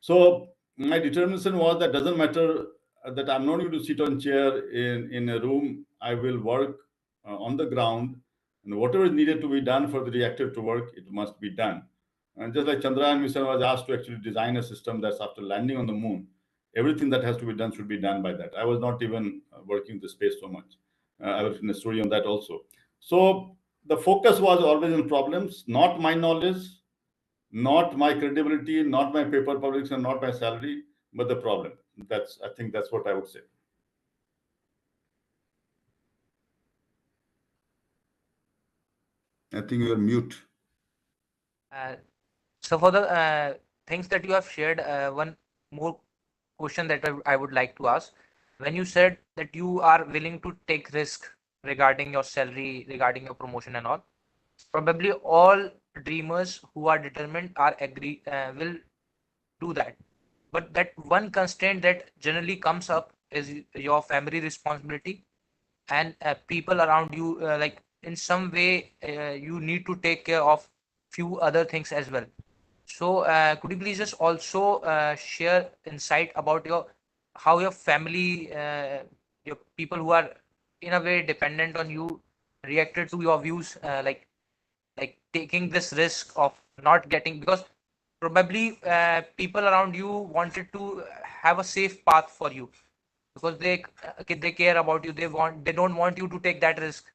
So my determination was that doesn't matter that I'm not going to sit on chair in a room. I will work on the ground, and whatever is needed to be done for the reactor to work, it must be done. And just like Chandrayaan mission was asked to actually design a system that's after landing on the moon, everything that has to be done should be done by that. I was not even working the space so much. I was in a story on that also. So the focus was always on problems, not my knowledge, not my credibility, not my paper publication, not my salary, but the problem. I think that's what I would say. I think you're mute. So for the things that you have shared, one more question that I would like to ask. When you said that you are willing to take risk regarding your salary, regarding your promotion and all, probably all dreamers who are determined are agree will do that. But that one constraint that generally comes up is your family responsibility and people around you. Like in some way, you need to take care of few other things as well. So, could you please just also share insight about your how your family, your people who are in a way dependent on you, reacted to your views, like taking this risk of not getting, because probably people around you wanted to have a safe path for you because they care about you. They don't want you to take that risk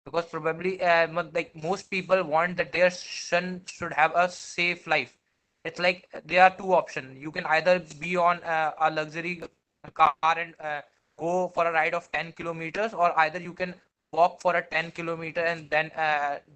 because probably like most people want that their son should have a safe life. It's like there are two options. You can either be on a luxury car and go for a ride of 10 kilometers, or either you can walk for a 10-kilometer and then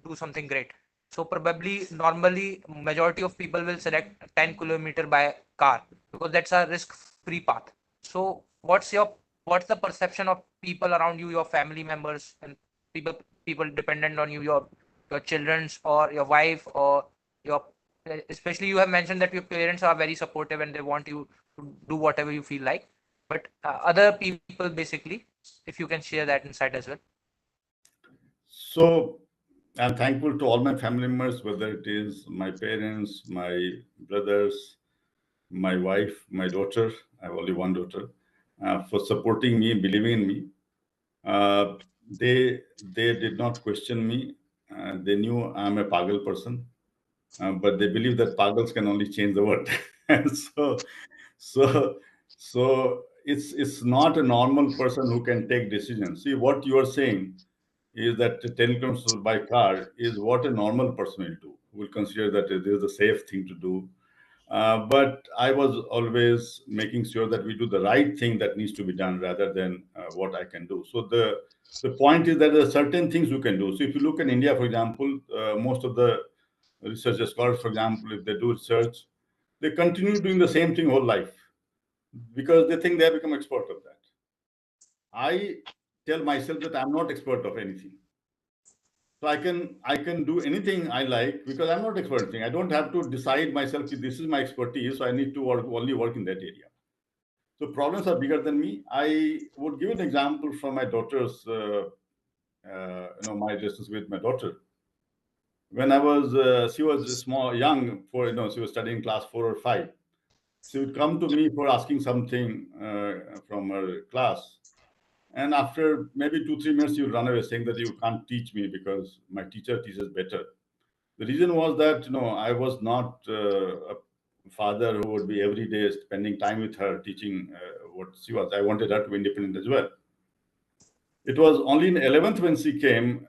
do something great. So probably normally majority of people will select 10 kilometer by car because that's a risk free path. So what's the perception of people around you, your family members and people dependent on you, your children's or your wife or your, especially you have mentioned that your parents are very supportive and they want you to do whatever you feel like, but other people basically, if you can share that insight as well. So I'm thankful to all my family members, whether it is my parents, my brothers, my wife, my daughter. I have only one daughter, for supporting me, believing in me. Uh, they did not question me. They knew I'm a pagal person, but they believe that pagals can only change the world. so so so it's not a normal person who can take decisions. See, what you are saying is that 10 kilometers by car is what a normal person will do. Will consider that it is a safe thing to do. But I was always making sure that we do the right thing that needs to be done rather than what I can do. So the point is that there are certain things you can do. So if you look in India, for example, most of the research scholars, for example, if they do research, they continue doing the same thing whole life because they think they have become expert of that. I tell myself that I'm not expert of anything. So I can do anything I like because I'm not expert in anything. I don't have to decide myself that this is my expertise, so I need to only work in that area. So problems are bigger than me. I would give an example from my daughter's, my relations with my daughter. When I was, she was small, young, she was studying class 4 or 5. She would come to me for asking something from her class. And after maybe 2, 3 minutes, you run away saying that you can't teach me because my teacher teaches better. The reason was that I was not a father who would be every day spending time with her teaching what she was. I wanted her to be independent as well. It was only in 11th when she came.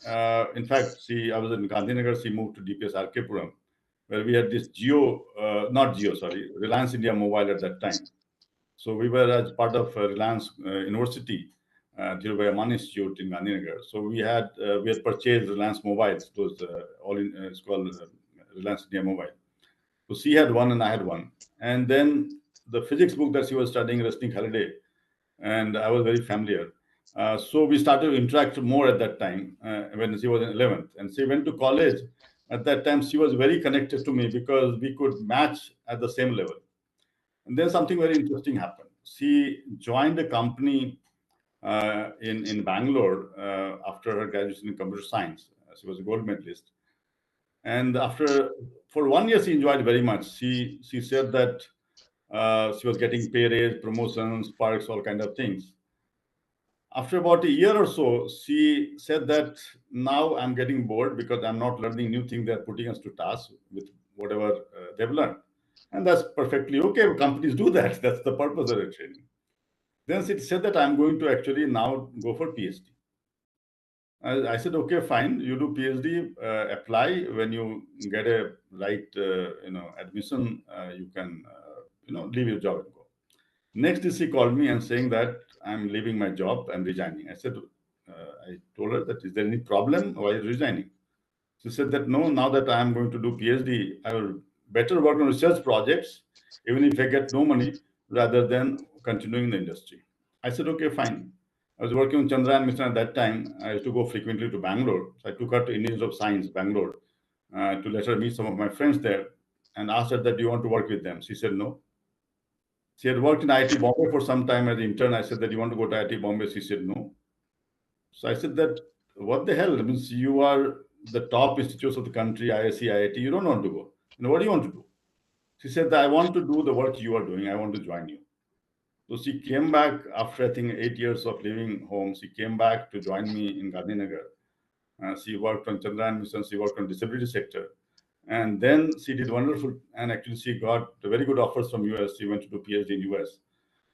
In fact, I was in Gandhinagar. She moved to DPS Arkepuram, where we had this Reliance India Mobile at that time. So we were as part of Reliance University, Dhirubhai Amman Institute in Gandhinagar. So we had purchased Reliance mobiles. Those it's called Reliance India Mobile. So she had one and I had one. And then the physics book that she was studying, Resting Holiday, and I was very familiar. So we started to interact more at that time when she was in 11th. And she went to college. At that time, she was very connected to me because we could match at the same level. And then something very interesting happened. She joined a company in Bangalore after her graduation in computer science. She was a gold medalist. And for 1 year, she enjoyed very much. She said that she was getting pay raise, promotions, perks, all kind of things. After about a year or so, she said that now I'm getting bored because I'm not learning new things. They're putting us to task with whatever they've learned. And that's perfectly okay. Companies do that. That's the purpose of the training. Then she said that I'm going to actually now go for PhD. I said, okay, fine. You do PhD, apply. When you get a right, admission, you can, leave your job and go. Next day, she called me and saying that I'm leaving my job. I'm resigning. I said, I told her that, is there any problem? Why are you resigning? She said that, no, now that I'm going to do PhD, I will better work on research projects, even if I get no money, rather than continuing the industry. I said, okay, fine. I was working on Chandra and Mission at that time. I used to go frequently to Bangalore. So I took her to Indians of Science, Bangalore, to let her meet some of my friends there and asked her that, do you want to work with them? She said, no. She had worked in IIT Bombay for some time as an intern. I said that, you want to go to IIT Bombay? She said, no. So I said that, what the hell? It means you are the top institutes of the country, ISC, IIT. You don't want to go. What do you want to do? She said that, I want to do the work you are doing. I want to join you. So she came back after, I think, 8 years of living home. She came back to join me in Gandhinagar. She worked on Chandrayaan mission. She worked on disability sector. And then she did wonderful. And actually, she got very good offers from US. She went to do PhD in US.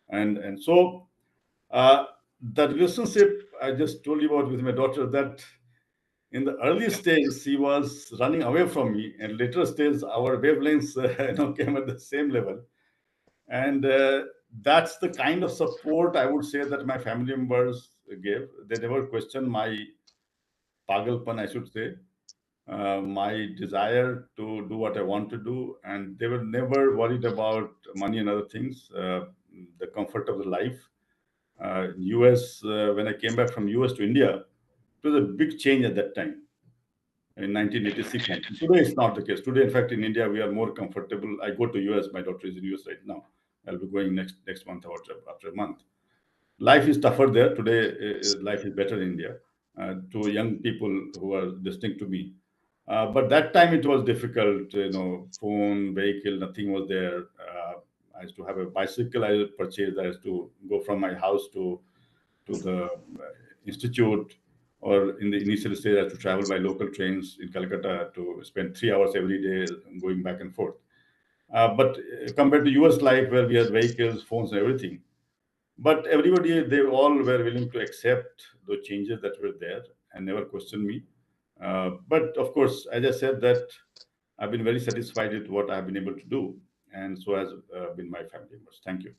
And so that relationship I just told you about with my daughter, that in the early stage, she was running away from me. And later stage, our wavelengths came at the same level. And that's the kind of support I would say that my family members gave. They never questioned my pagalpan, I should say, my desire to do what I want to do. And they were never worried about money and other things, the comfort of the life. US, when I came back from US to India, it was a big change at that time in 1986. Today, it's not the case. Today, in fact, in India, we are more comfortable. I go to US. My daughter is in US right now. I'll be going next month or after a month. Life is tougher there. Today, life is better in India to young people who are listening to me. But that time it was difficult, phone, vehicle, nothing was there. I used to have a bicycle I purchased. I used to go from my house to the institute, or in the initial stage, I had to travel by local trains in Calcutta to spend 3 hours every day going back and forth. But compared to US life, where we had vehicles, phones, and everything, But everybody, they all were willing to accept the changes that were there and never questioned me. But of course, as I said, that I've been very satisfied with what I've been able to do, and so has been my family members. Thank you.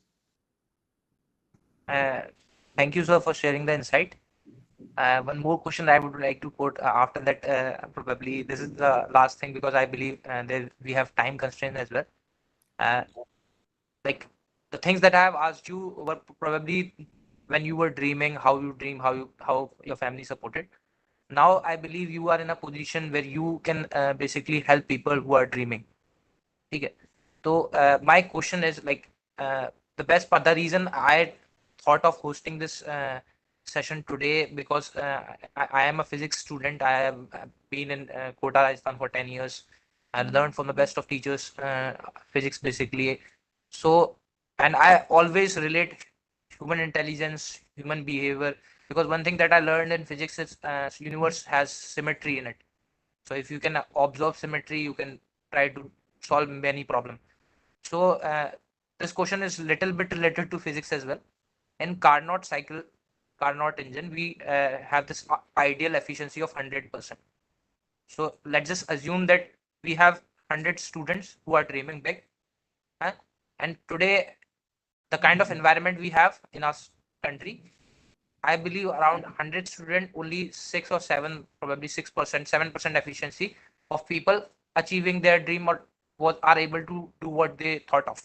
Uh, Thank you, sir, for sharing the insight. One more question I would like to put after that. Probably this is the last thing because I believe there we have time constraint as well. Uh, like the things that I have asked you were probably when you were dreaming, how you dream, how your family supported. Now I believe you are in a position where you can basically help people who are dreaming. ठीक है. So my question is like the best part. The reason I thought of hosting this session today because I am a physics student. I have been in Kota, Rajasthan for 10 years. I learned from the best of teachers physics basically. So and I always relate human intelligence, human behavior because one thing that I learned in physics is universe has symmetry in it. So if you can observe symmetry, you can try to solve many problems. So this question is little bit related to physics as well. In Carnot cycle, Carnot engine, we have this ideal efficiency of 100%. So let's just assume that we have 100 students who are dreaming big. Huh? And today, the kind of environment we have in our country, I believe around 100 students, only 6 or 7, probably 6%, 7% efficiency of people achieving their dream or was are able to do what they thought of.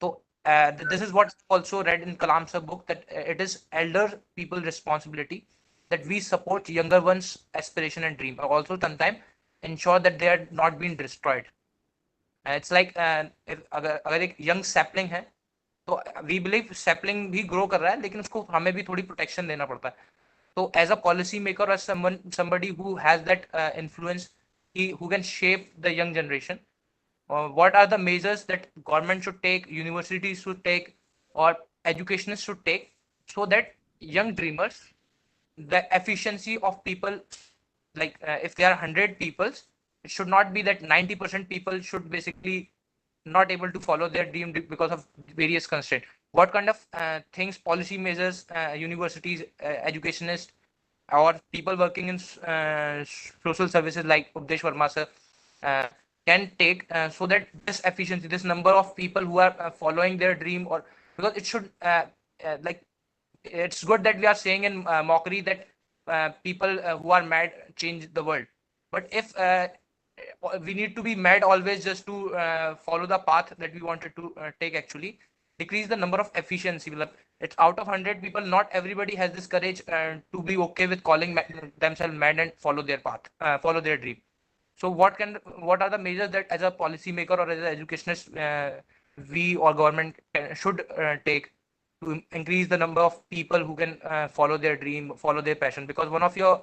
So this is what also read in Kalam's book that it is elder people responsibility that we support younger ones' aspiration and dream. Also, sometimes ensure that they are not being destroyed. It's like if अगर एक young sapling है तो we believe sapling भी grow कर रहा है लेकिन उसको हमें भी थोड़ी प्रोटेक्शन देना पड़ता है तो एज अ पॉलिसी मेकर और somebody who has that influence who can shape the young generation what are the measures that government should take universities should take or educationists should take so that young dreamers the efficiency of people like if there are 100 people it should not be that 90% people should basically not able to follow their dream because of various constraints. What kind of things, policy measures, universities, educationists, or people working in social services like Updesh Verma sir, uh, can take so that this efficiency, this number of people who are following their dream, or because it should like it's good that we are saying in mockery that people who are mad change the world, but if we need to be mad always just to follow the path that we wanted to take actually decrease the number of efficiency it's out of 100 people not everybody has this courage to be okay with calling themselves mad and follow their path follow their dream so what are the measures that as a policy maker or as an educationist we or government should take to increase the number of people who can follow their dream follow their passion because one of your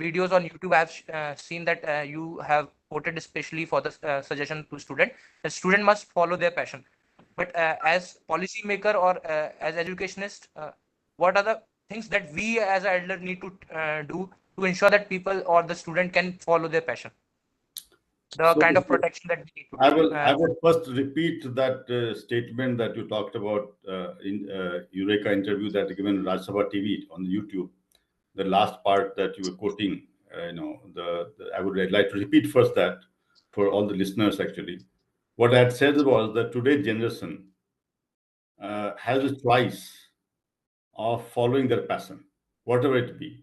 videos on YouTube I've seen that you have quoted especially for the suggestion to student the student must follow their passion but as policy maker or as educationist what are the things that we as an elder need to do to ensure that people or the student can follow their passion the So kind of protection that we need to I take will first repeat that statement that you talked about in Eureka interview that given Raj Sabha TV on YouTube. The last part that you were quoting, I would like to repeat first that for all the listeners actually. What I had said was that today's generation has a choice of following their passion, whatever it be.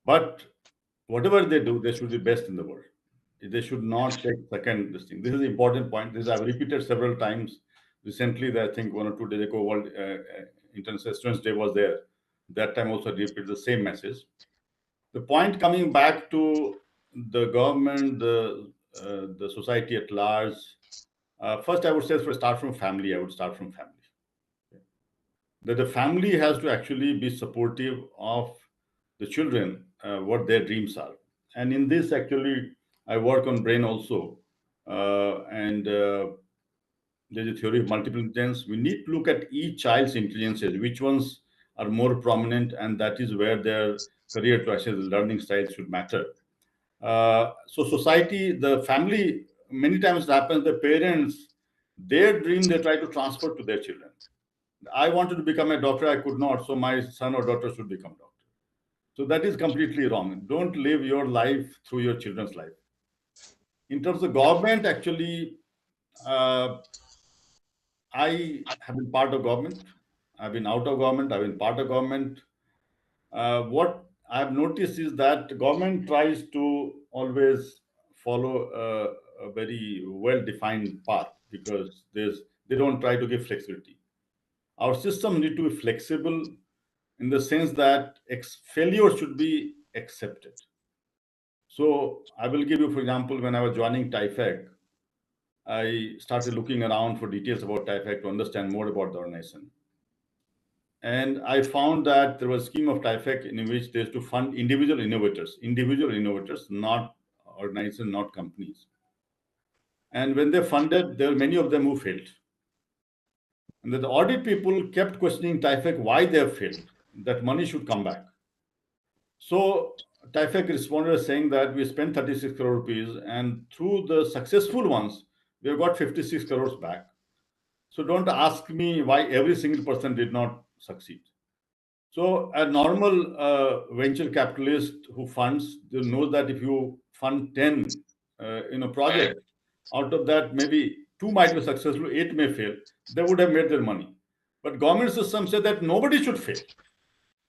But whatever they do, they should be best in the world. They should not take second this thing. This is the important point. This I've repeated several times. Recently, I think 1 or 2 days ago, World International Students Day was there. That time also repeated the same message. The point coming back to the government, the society at large. First, I would say, for start from family. I would start from family. That the family has to actually be supportive of the children, what their dreams are. And in this, actually, I work on brain also, and there's a theory of multiple intelligence. We need to look at each child's intelligences, which ones are more prominent, and that is where their career choices, learning styles should matter. So society, the family, many times it happens the parents, their dream they try to transfer to their children. I wanted to become a doctor, I could not, so my son or daughter should become doctor. So that is completely wrong. Don't live your life through your children's life. In terms of government, actually, I have been part of government. I've been out of government. I've been part of government. What I've noticed is that government tries to always follow a very well-defined path because they don't try to give flexibility. Our system need to be flexible in the sense that failure should be accepted. So I will give you, for example, when I was joining TIFAC, I started looking around for details about TIFAC to understand more about the organization. And I found that there was a scheme of TIFAC in which they used to fund individual innovators, not organizations, not companies. And when they funded, there were many of them who failed. And the audit people kept questioning TIFAC why they have failed, that money should come back. So TIFAC responded saying that we spent 36 crore rupees, and through the successful ones, we have got 56 crores back. So don't ask me why every single person did not succeed. So a normal venture capitalist who funds, they know that if you fund 10 in a project, out of that maybe 2 might be successful, 8 may fail. They would have made their money. But government system said that nobody should fail.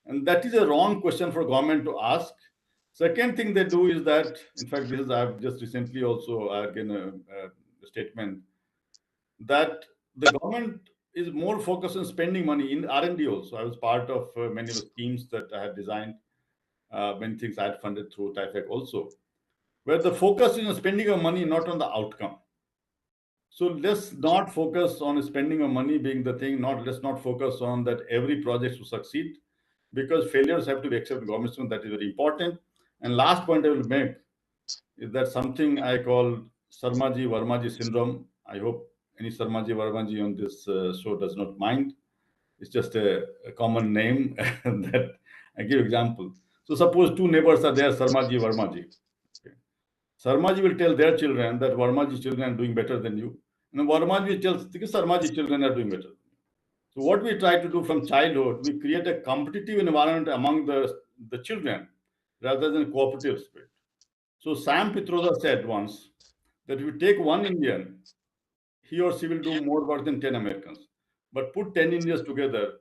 And that is a wrong question for government to ask. Second thing they do is that, in fact, this is I've just recently also given a statement that the government is more focused on spending money in R&D also. I was part of many of the schemes that I had designed, many things I had funded through TIFAC also, where the focus is on spending of money, not on the outcome. So let's not focus on spending of money being the thing, let's not focus on that every project should succeed, because failures have to be accepted in government system. That is very important. And last point I will make is that something I call Sarmaji Vermaji syndrome. I hope any Sarmaji Vermaji on this show does not mind. It's just a common name that I give example. So suppose two neighbors are there, Sarmaji Vermaji. Okay. Sarmaji will tell their children that Vermaji children are doing better than you. And Vermaji tells Sarmaji children are doing better. So what we try to do from childhood, we create a competitive environment among the children rather than a cooperative spirit. So Sam Pitroda said once that if you take one Indian, he or she will do more work than 10 Americans. But put 10 Indians together,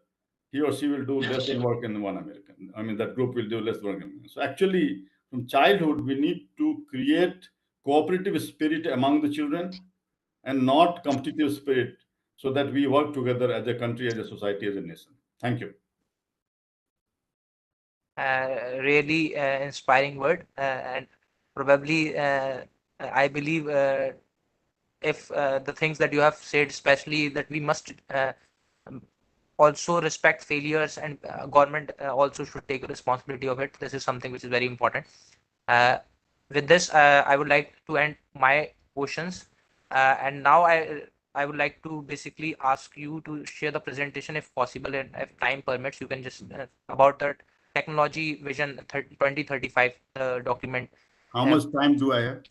he or she will do less than work than one American. I mean, that group will do less work. So actually, from childhood, we need to create cooperative spirit among the children and not competitive spirit, so that we work together as a country, as a society, as a nation. Thank you. Really inspiring word, and probably I believe if the things that you have said, especially that we must um, also respect failures, and government also should take responsibility of it. This is something which is very important. Uh, with this, I would like to end my questions, and now I would like to basically ask you to share the presentation if possible, and if time permits, you can just about the technology vision 2035 document. How much time do I have?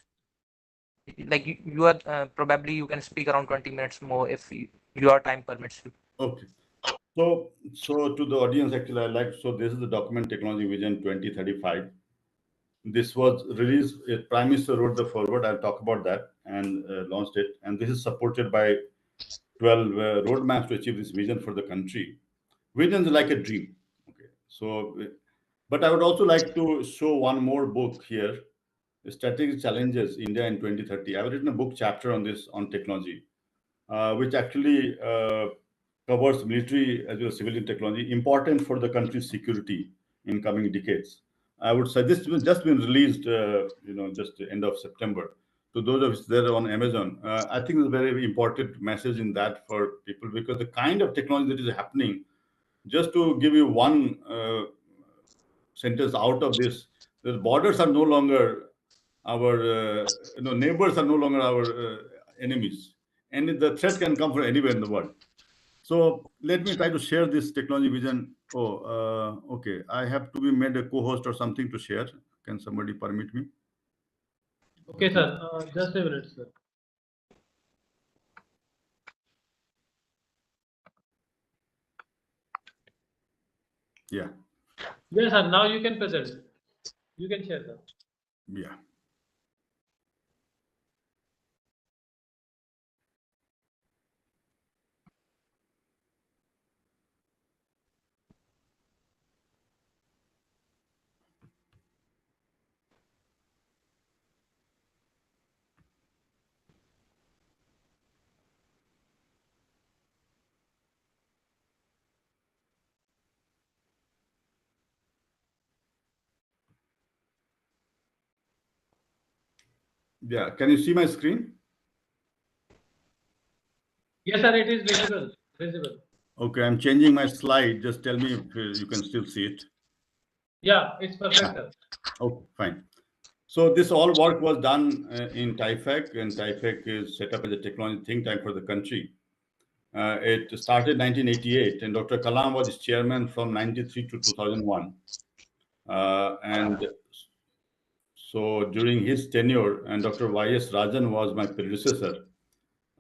Like you are probably you can speak around 20 minutes more if your time permits you. Okay. So to the audience, actually, I like, so this is the document Technology Vision 2035. This was released, Prime Minister wrote the forward, I'll talk about that, and launched it. And this is supported by 12 roadmaps to achieve this vision for the country. Vision is like a dream. Okay. So, but I would also like to show one more book here, Strategic Challenges India in 2030. I've written a book chapter on this, on technology, which actually covers military as well as civilian technology, important for the country's security in coming decades. I would say this has just been released, just the end of September. To those of us there on Amazon, I think it's a very important message in that for people, because the kind of technology that is happening, just to give you one sentence out of this, the borders are no longer our, neighbors are no longer our enemies, and the threat can come from anywhere in the world. So let me try to share this technology vision. Oh, okay. I have to be made a co-host or something to share. Can somebody permit me? Okay, sir. Just a minute, sir. Yeah. Yes, sir. Now you can present. You can share, sir. Yeah. Yeah. Can you see my screen? Yes, sir. It is visible. Visible. Okay, I'm changing my slide. Just tell me if you can still see it. Yeah, it's perfect, sir. Oh, fine. So this all work was done in TIFAC, and TIFAC is set up as a technology think tank for the country. It started in 1988, and Dr. Kalam was its chairman from 93 to 2001. And so during his tenure, and Dr. Y.S. Rajan was my predecessor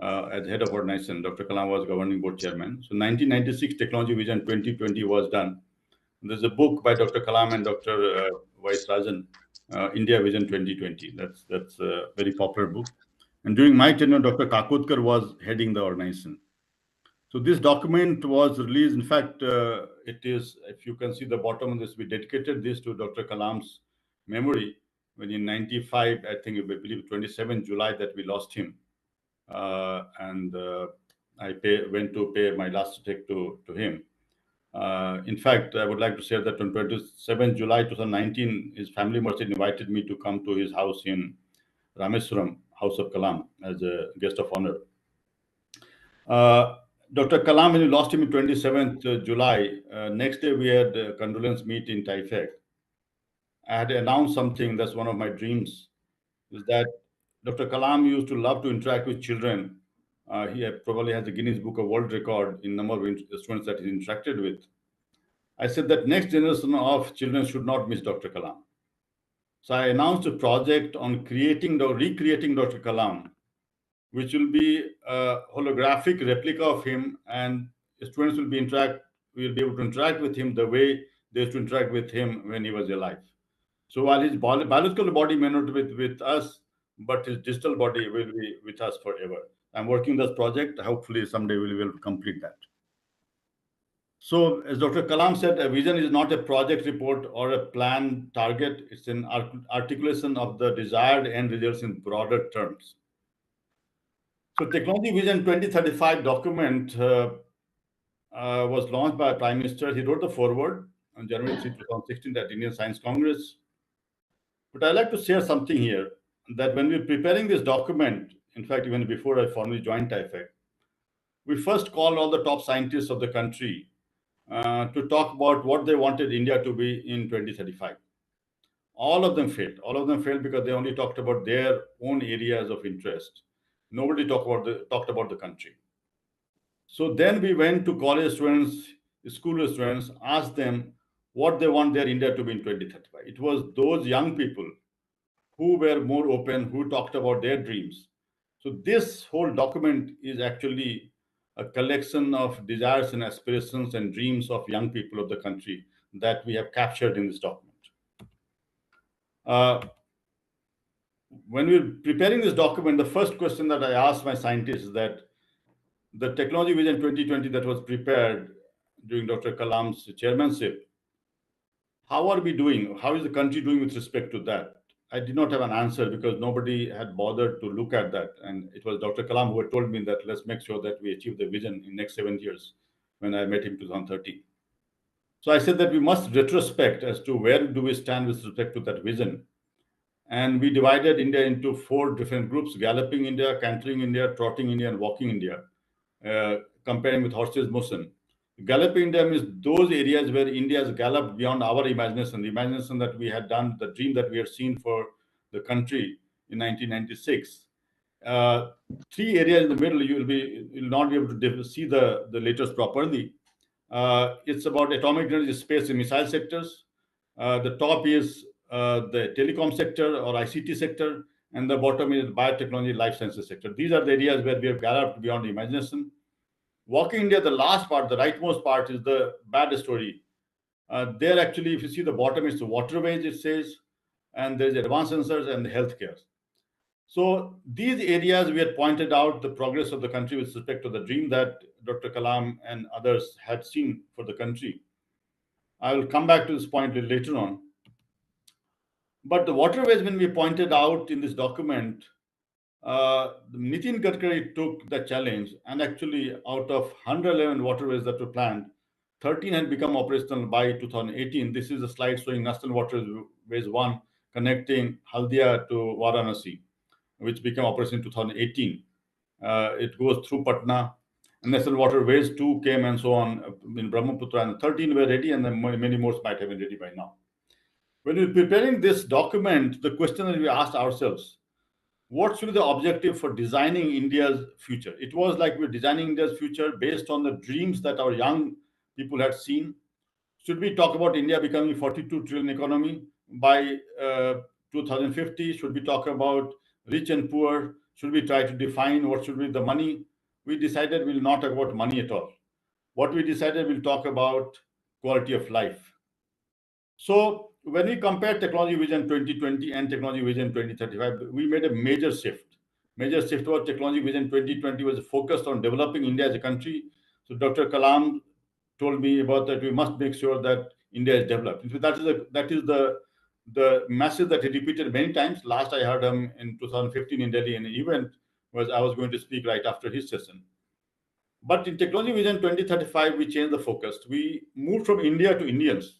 as head of organization. Dr. Kalam was governing board chairman. So 1996 Technology Vision 2020 was done. There's a book by Dr. Kalam and Dr. Y.S. Rajan, India Vision 2020. That's a very popular book. And during my tenure, Dr. Kakotkar was heading the organization. So this document was released. In fact, it is, if you can see the bottom of this, we dedicated this to Dr. Kalam's memory when in 95, I think, I believe 27 July that we lost him. And I went to pay my last respect to him. In fact, I would like to say that on 27 July 2019, his family merchant invited me to come to his house in Rameswaram, House of Kalam, as a guest of honor. Dr. Kalam, when we lost him in 27th July, next day we had a condolence meet in Taifek. I had announced something, that's one of my dreams, is that Dr. Kalam used to love to interact with children. He probably has a Guinness Book of World Record in number of students that he interacted with. I said that next generation of children should not miss Dr. Kalam. So I announced a project on recreating Dr. Kalam, which will be a holographic replica of him, and students will be able to interact with him the way they used to interact with him when he was alive. So while his biological body may not be with us, but his digital body will be with us forever. I'm working this project. Hopefully someday we will complete that. So as Dr. Kalam said, a vision is not a project report or a plan target. It's an articulation of the desired end results in broader terms. So Technology Vision 2035 document was launched by Prime Minister. He wrote the foreword on January 3, 2016 at Indian Science Congress. But I'd like to share something here, that when we were preparing this document, in fact, even before I formally joined TIFAC, we first called all the top scientists of the country to talk about what they wanted India to be in 2035. All of them failed. All of them failed because they only talked about their own areas of interest. Nobody talked about the country. So then we went to college students, school students, asked them what they want their India to be in 2035. It was those young people who were more open, who talked about their dreams. So this whole document is actually a collection of desires and aspirations and dreams of young people of the country that we have captured in this document. When we were preparing this document, the first question that I asked my scientists is that the Technology Vision 2020 that was prepared during Dr. Kalam's chairmanship, how are we doing? How is the country doing with respect to that? I did not have an answer because nobody had bothered to look at that. And it was Dr. Kalam who had told me that let's make sure that we achieve the vision in next 7 years when I met him in 2013. So I said that we must retrospect as to where do we stand with respect to that vision. And we divided India into 4 different groups: galloping India, cantering India, trotting India, and walking India, comparing with horses' motion. Galloping India means those areas where India has galloped beyond our imagination, the imagination that we had done, the dream that we had seen for the country in 1996. 3 areas in the middle, you will not be able to see the letters properly. It's about atomic energy, space, and missile sectors. The top is the telecom sector or ICT sector, and the bottom is biotechnology, life sciences sector. These are the areas where we have galloped beyond imagination. Walking India, the last part, the rightmost part, is the bad story. There actually, if you see the bottom, it's the waterways, it says, and there's advanced sensors and the healthcare. So these areas we had pointed out the progress of the country with respect to the dream that Dr. Kalam and others had seen for the country. I will come back to this point later on. But the waterways, when we pointed out in this document, Nitin Gadkari took the challenge, and actually, out of 111 waterways that were planned, 13 had become operational by 2018. This is a slide showing National Waterways 1 connecting Haldia to Varanasi, which became operational in 2018. It goes through Patna. National Waterways 2 came and so on in Brahmaputra, and 13 were ready, and then many more might have been ready by now. When we're preparing this document, the question that we asked ourselves, what should be the objective for designing India's future? It was like we're designing India's future based on the dreams that our young people had seen. Should we talk about India becoming 42 trillion economy by 2050? Should we talk about rich and poor? Should we try to define what should be the money? We decided we'll not talk about money at all. What we decided we'll talk about quality of life. So when we compare Technology Vision 2020 and Technology Vision 2035, we made a major shift. Major shift was Technology Vision 2020 was focused on developing India as a country. So Dr. Kalam told me about that we must make sure that India is developed. So that is the message that he repeated many times. Last I heard him in 2015 in Delhi in an event was I was going to speak right after his session. But in Technology Vision 2035, we changed the focus. We moved from India to Indians.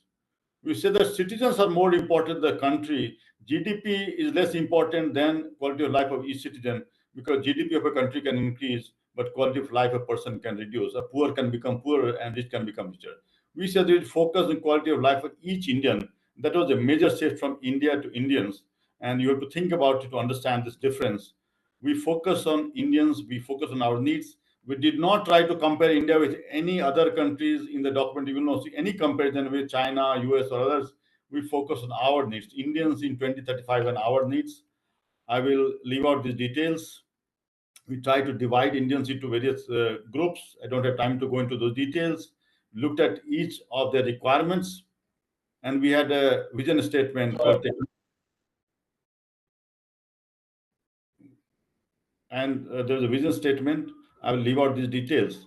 We say that citizens are more important than the country. GDP is less important than quality of life of each citizen because GDP of a country can increase, but quality of life of a person can reduce. A poor can become poorer and rich can become richer. We said we focus on quality of life of each Indian. That was a major shift from India to Indians. And you have to think about it to understand this difference. We focus on Indians, we focus on our needs. We did not try to compare India with any other countries in the document. You will not see any comparison with China, US, or others. We focus on our needs. Indians in 2035 and our needs. I will leave out these details. We try to divide Indians into various groups. I don't have time to go into those details. Looked at each of their requirements, and we had a vision statement called and there's a vision statement. I will leave out these details.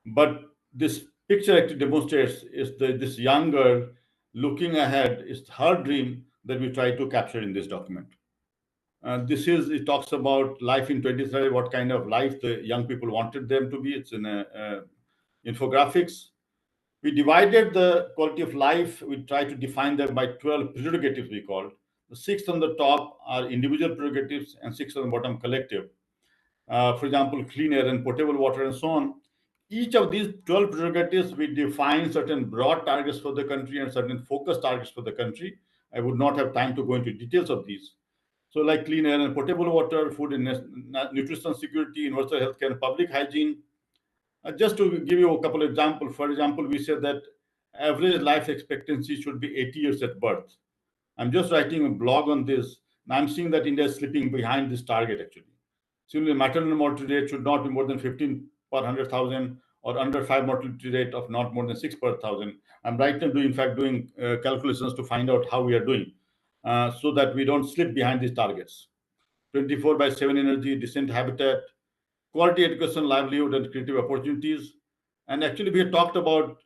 But this picture actually demonstrates is this young girl looking ahead is her dream that we try to capture in this document. It talks about life in 2030, what kind of life the young people wanted them to be. It's in infographics. We divided the quality of life. We try to define them by 12 prerogatives we called. The 6 on the top are individual prerogatives and 6 on the bottom collective. For example, clean air and potable water and so on. Each of these 12 prerogatives, we define certain broad targets for the country and certain focused targets for the country. I would not have time to go into details of these. So like clean air and potable water, food and nutritional security, universal healthcare and public hygiene. Just to give you a couple of examples, for example, we said that average life expectancy should be 80 years at birth. I'm just writing a blog on this. And I'm seeing that India is slipping behind this target actually. Similarly, maternal mortality rate should not be more than 15 per 100,000 or under 5 mortality rate of not more than 6 per 1,000. I'm right now doing calculations to find out how we are doing so that we don't slip behind these targets. 24/7 energy, decent habitat, quality education, livelihood, and creative opportunities. And actually, we had talked about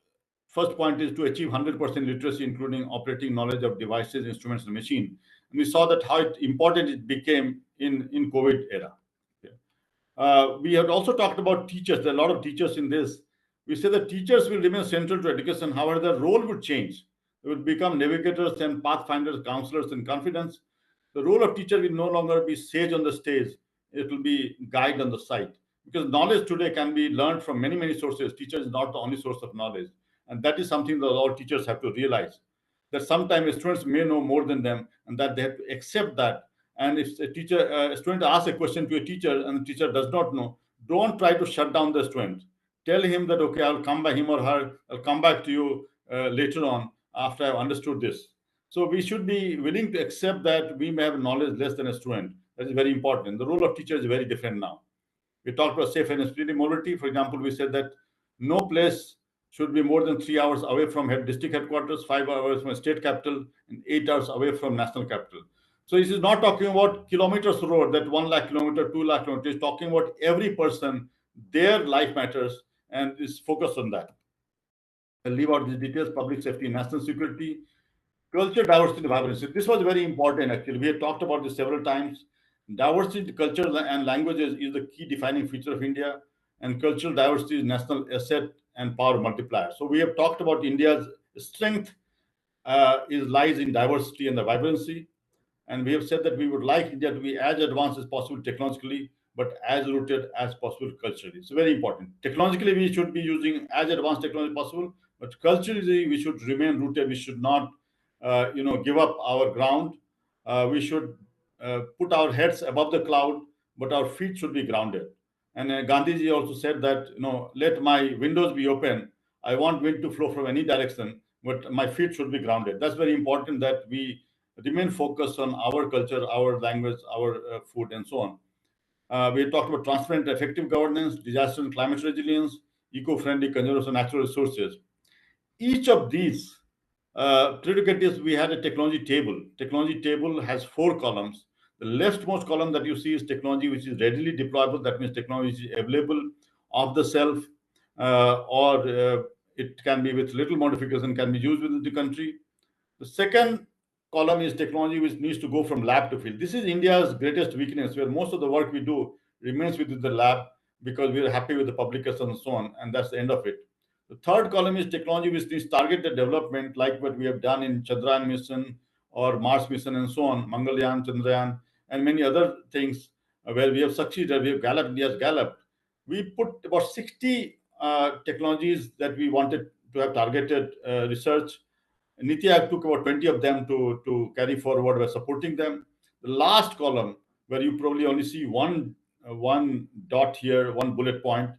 first point is to achieve 100% literacy, including operating knowledge of devices, instruments, and machine. And we saw that how important it became in COVID era. We had also talked about teachers. There are a lot of teachers in this. We say that teachers will remain central to education. However, their role would change. They would become navigators and pathfinders, counselors, and confidants. The role of teacher will no longer be sage on the stage. It will be guide on the side. Because knowledge today can be learned from many, many sources. Teacher is not the only source of knowledge. And that is something that all teachers have to realize. That sometimes students may know more than them and that they have to accept that. And if a student asks a question to a teacher and the teacher does not know, don't try to shut down the student. Tell him that, okay, I'll come by him or her, I'll come back to you later on after I've understood this. So we should be willing to accept that we may have knowledge less than a student. That is very important. The role of teacher is very different now. We talked about safe and speedy mobility. For example, we said that no place should be more than 3 hours away from district headquarters, 5 hours from state capital, and 8 hours away from national capital. So this is not talking about kilometers road, that 1 lakh kilometer, 2 lakh kilometers. It's talking about every person, their life matters, and is focused on that. I'll leave out these details: public safety, national security, culture, diversity, and vibrancy. This was very important, actually. We have talked about this several times. Diversity, culture, and languages is the key defining feature of India, and cultural diversity is national asset and power multiplier. So we have talked about India's strength lies in diversity and the vibrancy. And we have said that we would like India to be as advanced as possible technologically, but as rooted as possible culturally. It's very important. Technologically, we should be using as advanced technology as possible, but culturally, we should remain rooted. We should not, give up our ground. We should put our heads above the cloud, but our feet should be grounded. And Gandhiji also said that, let my windows be open. I want wind to flow from any direction, but my feet should be grounded. That's very important, that we remain focused on our culture, our language, our food, and so on. We talked about transparent, effective governance, disaster and climate resilience, eco-friendly conservation of natural resources. Each of these prerogatives, we had a technology table. Technology table has 4 columns. The leftmost column that you see is technology which is readily deployable. That means technology is available off the shelf, or it can be with little modification, can be used within the country. The second column is technology which needs to go from lab to field. This is India's greatest weakness, where most of the work we do remains within the lab because we are happy with the publication and so on, and that's the end of it. The third column is technology which needs targeted development, like what we have done in Chandrayaan mission or Mars mission and so on, Mangalyaan, Chandrayaan, and many other things where we have succeeded. We have galloped, India has galloped. We put about 60 technologies that we wanted to have targeted research. Niti Aayog took about 20 of them to carry forward. We're supporting them. The last column, where you probably only see one dot here, one bullet point,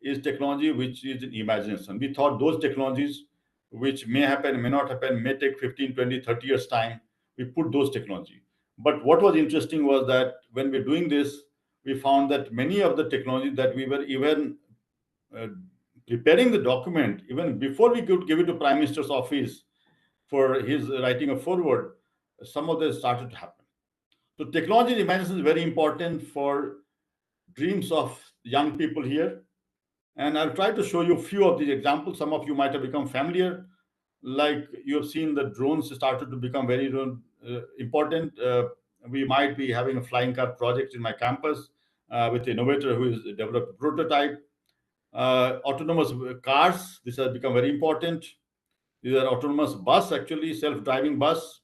is technology which is in imagination. We thought those technologies which may happen, may not happen, may take 15, 20, 30 years time, we put those technology. But what was interesting was that when we're doing this, we found that many of the technology that we were even preparing the document, even before we could give it to Prime Minister's office for his writing a forward, some of this started to happen. So technology imagination is very important for dreams of young people here. And I'll try to show you a few of these examples. Some of you might have become familiar. Like you have seen, the drones started to become very important. We might be having a flying car project in my campus with the innovator who has developed a prototype. Autonomous cars, this has become very important. These are autonomous bus, actually, self-driving bus.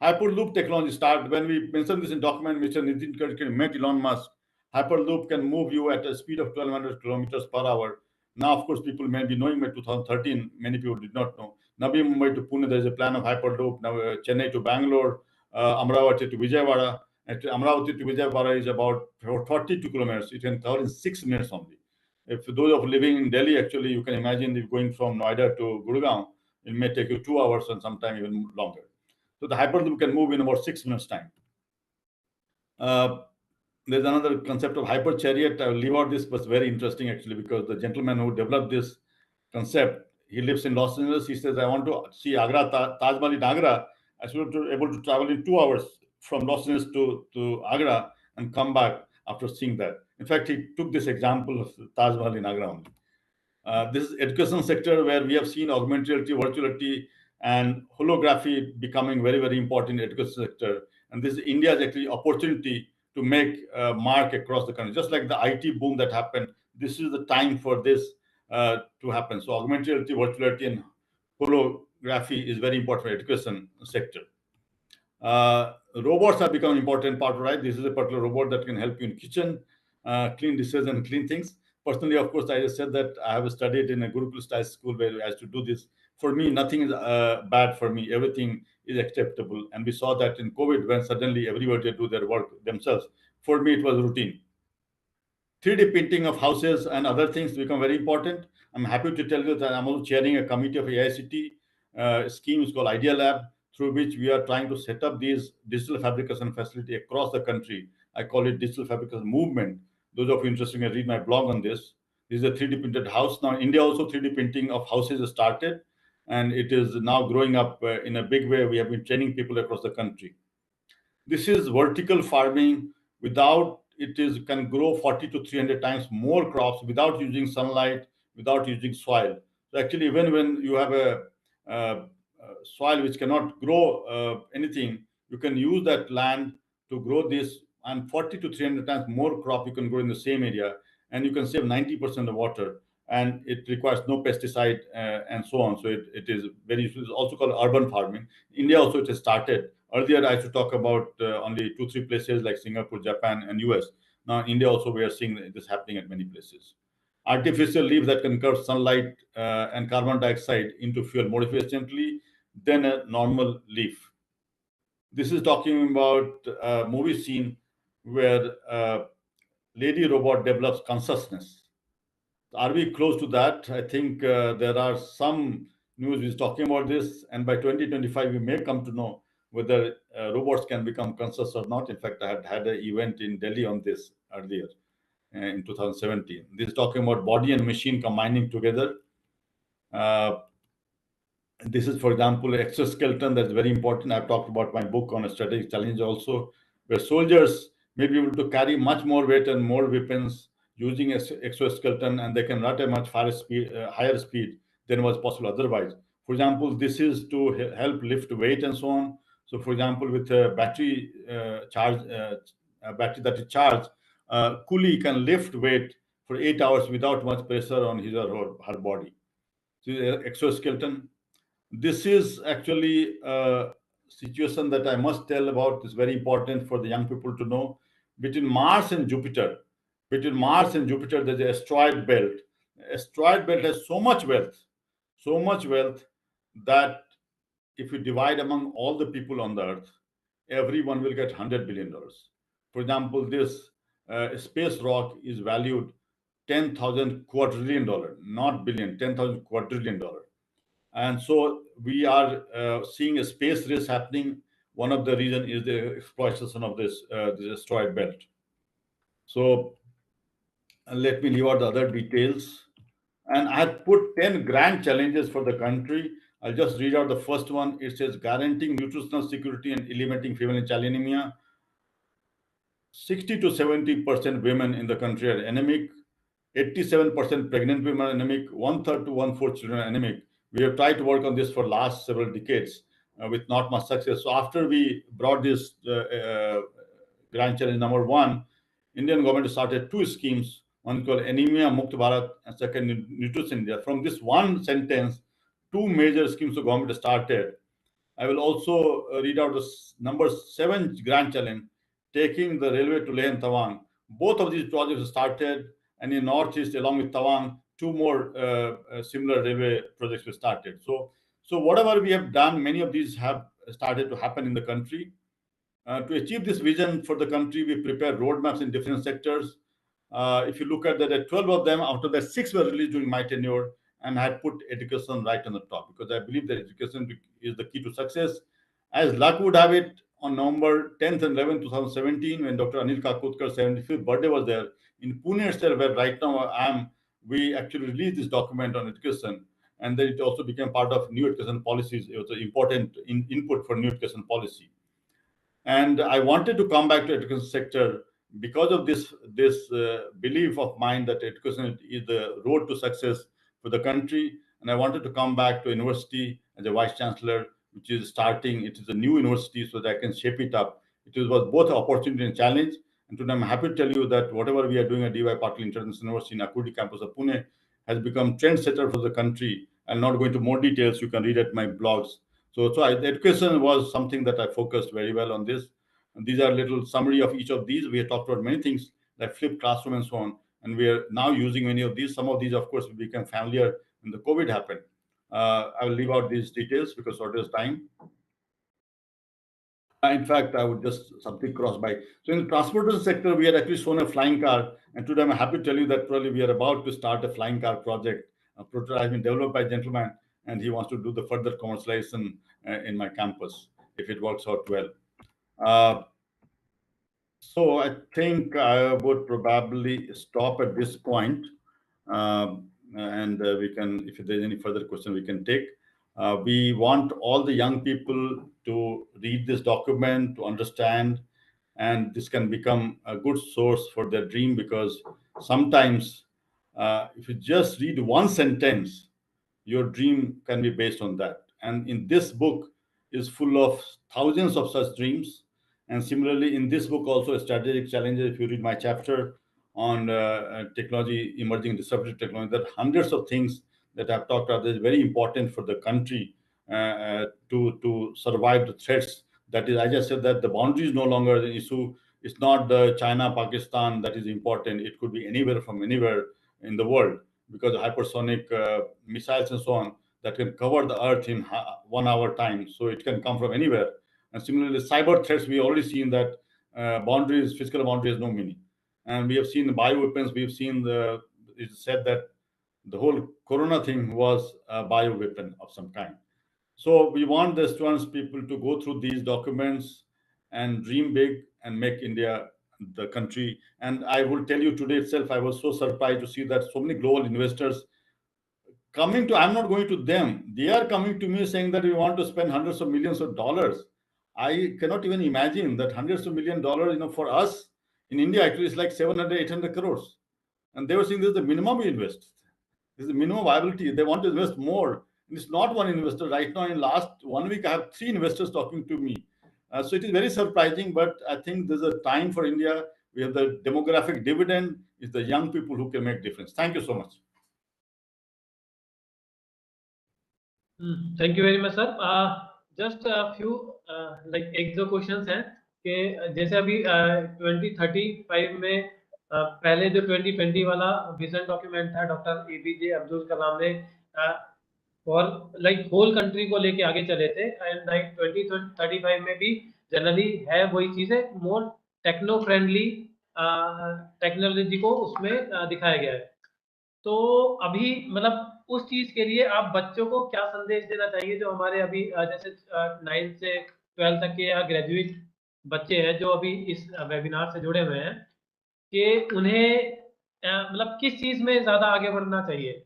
Hyperloop technology started when we mentioned this in document. Mr. Nitin Gadkari met Elon Musk. Hyperloop can move you at a speed of 1,200 kilometers per hour. Now, of course, people may be knowing by 2013. Many people did not know. Navi Mumbai to Pune, there is a plan of Hyperloop. Now, Chennai to Bangalore, Amravati to Vijayawada. Amravati to Vijayawada is about 42 kilometers. It can cover in 6 minutes only. If those of living in Delhi, actually, you can imagine if going from Noida to Gurgaon, it may take you 2 hours and sometimes even longer. So the Hyperloop can move in about 6 minutes time. There's another concept of hyper chariot. I will leave out this, but it's very interesting actually, because the gentleman who developed this concept, he lives in Los Angeles. He says, I want to see Agra, Taj Mahal in Agra. I should be able to travel in 2 hours from Los Angeles to Agra and come back after seeing that. In fact, he took this example of Taj Mahal in Agra only. This is education sector, where we have seen augmented reality, virtual reality, and holography becoming very, very important in education sector. And this is India's actually opportunity to make a mark across the country. Just like the IT boom that happened, this is the time for this to happen. So augmented reality, virtual reality, and holography is very important for education sector. Robots have become an important part, right? This is a particular robot that can help you in kitchen, clean dishes and clean things. Personally, of course, I just said that I have studied in a Gurukul style school where I had to do this. For me, nothing is bad for me. Everything is acceptable. And we saw that in COVID when suddenly everybody do their work themselves. For me, it was routine. 3D printing of houses and other things become very important. I'm happy to tell you that I'm also chairing a committee of AICT scheme is called Idea Lab, through which we are trying to set up these digital fabrication facility across the country. I call it digital fabrication movement. Those of you interested can read my blog on this. This is a 3D printed house. Now, India also 3D printing of houses has started, and it is now growing up in a big way. We have been training people across the country. This is vertical farming. Without it is can grow 40 to 300 times more crops without using sunlight, without using soil. So actually, even when you have a soil which cannot grow anything, you can use that land to grow this, and 40 to 300 times more crop you can grow in the same area, and you can save 90% of water, and it requires no pesticide and so on. So it is very useful. It's also called urban farming. India also it has started. Earlier, I used to talk about only 2-3 places like Singapore, Japan, and US. Now, in India also, we are seeing this happening at many places. Artificial leaves that can convert sunlight and carbon dioxide into fuel more efficiently than a normal leaf. This is talking about a movie scene where a lady robot develops consciousness. Are we close to that? I think there are some news is talking about this, and by 2025 we may come to know whether robots can become conscious or not. In fact, I had an event in Delhi on this earlier in 2017. This is talking about body and machine combining together. Uh, this is, for example, exoskeleton. That's very important. I've talked about my book on a strategic challenge also, where soldiers may be able to carry much more weight and more weapons using exoskeleton, and they can run at a much higher speed than was possible otherwise. For example, this is to help lift weight and so on. So, for example, with a battery a battery that is charged, coolie can lift weight for 8 hours without much pressure on his or her body. So, exoskeleton. This is actually a situation that I must tell about. It's very important for the young people to know. Between Mars and Jupiter, there's an asteroid belt. Asteroid belt has so much wealth that if you divide among all the people on the Earth, everyone will get $100 billion. For example, this space rock is valued 10,000 quadrillion dollar, not billion, 10,000 quadrillion dollar. And so we are seeing a space race happening. One of the reasons is the exploitation of this asteroid belt. So let me leave out the other details. And I had put 10 grand challenges for the country. I'll just read out the first one. It says guaranteeing nutritional security and eliminating female and child anemia. 60 to 70% women in the country are anemic. 87% pregnant women are anemic. 1/3 to 1/4 children are anemic. We have tried to work on this for last several decades with not much success. So after we brought this grand challenge number one, Indian government started two schemes. One called Anemia Mukt Bharat and second Nutrition India. From this one sentence, two major schemes the government started. I will also read out the number 7 grand challenge, taking the railway to Leh and Tawang. Both of these projects started, and in Northeast, along with Tawang, two more similar railway projects were started. So whatever we have done, many of these have started to happen in the country. To achieve this vision for the country, we prepared roadmaps in different sectors. If you look at that, there are 12 of them. Out of that, 6 were released during my tenure, and I had put education right on the top because I believe that education is the key to success. As luck would have it, on November 10th and 11th, 2017, when Dr. Anil Kakutkar's 75th birthday was there, in Pune itself, where right now I am, we actually released this document on education, and then it also became part of new education policies. It was an important input for new education policy. And I wanted to come back to education sector because of this belief of mine that education is the road to success for the country. And I wanted to come back to university as a vice chancellor, which is starting. It is a new university, so that I can shape it up. Was both opportunity and challenge. And today I'm happy to tell you that whatever we are doing at D.Y. Patil International University in Akurdi campus of Pune has become trendsetter for the country. I'll not go into more details. You can read at my blogs. Education was something that I focused very well on this. And these are a little summary of each of these. We have talked about many things like flipped classroom and so on. And we are now using many of these. Some of these, of course, became familiar when the COVID happened. I will leave out these details because short is time. In fact, I would just something cross by. So in the transportation sector, we had actually shown a flying car. And today I'm happy to tell you that probably we are about to start a flying car project. A prototype has been developed by a gentleman, and he wants to do the further commercialization in my campus if it works out well. So I think I would probably stop at this point. and we can, if there's any further question, we can take. We want all the young people to read this document, to understand, and this can become a good source for their dream, because sometimes if you just read one sentence, your dream can be based on that. And in this book is full of thousands of such dreams. And similarly, in this book also, strategic challenges, if you read my chapter on technology, emerging disruptive technology, there are hundreds of things that I've talked about that is very important for the country to survive the threats. That is, I just said that the boundary is no longer the issue. It's not the China, Pakistan that is important. It could be anywhere from anywhere in the world, because hypersonic missiles and so on that can cover the earth in 1 hour time. So it can come from anywhere. And similarly, cyber threats, we already seen that boundaries, physical boundaries, no meaning. And we have seen bioweapons. We've seen it's said that the whole corona thing was a bioweapon of some kind. So we want the students, people to go through these documents and dream big and make India the country. And I will tell you, today itself, I was so surprised to see that so many global investors coming to, I'm not going to them, they are coming to me saying that we want to spend hundreds of millions of dollars. I cannot even imagine that hundreds of $1 million, for us in India, actually, it's like 700, 800 crores. And they were saying this is the minimum we invest. This is the minimum viability. They want to invest more. And it's not one investor. Right now, in last 1 week, I have 3 investors talking to me. So it is very surprising, but I think there's a time for India. We have the demographic dividend. It's the young people who can make difference. Thank you so much. Thank you very much sir. Just few like एक दो questions हैं कि जैसे अभी 2035 में पहले जो 2020 वाला विजन डॉक्यूमेंट था डॉक्टर एपीजे अब्दुल कलाम ने और लाइक होल कंट्री को लेके आगे चले थे, एंड लाइक 2035 में भी जनरली है वही चीज़ें, मोर टेक्नो फ्रेंडली टेक्नोलॉजी को उसमें दिखाया गया है. तो अभी मतलब उस चीज के लिए आप बच्चों को क्या संदेश देना चाहिए जो हमारे अभी जैसे 9th से 12th तक के या ग्रेजुएट बच्चे हैं जो अभी इस वेबिनार से जुड़े हुए हैं, कि उन्हें मतलब किस चीज में ज्यादा आगे बढ़ना चाहिए?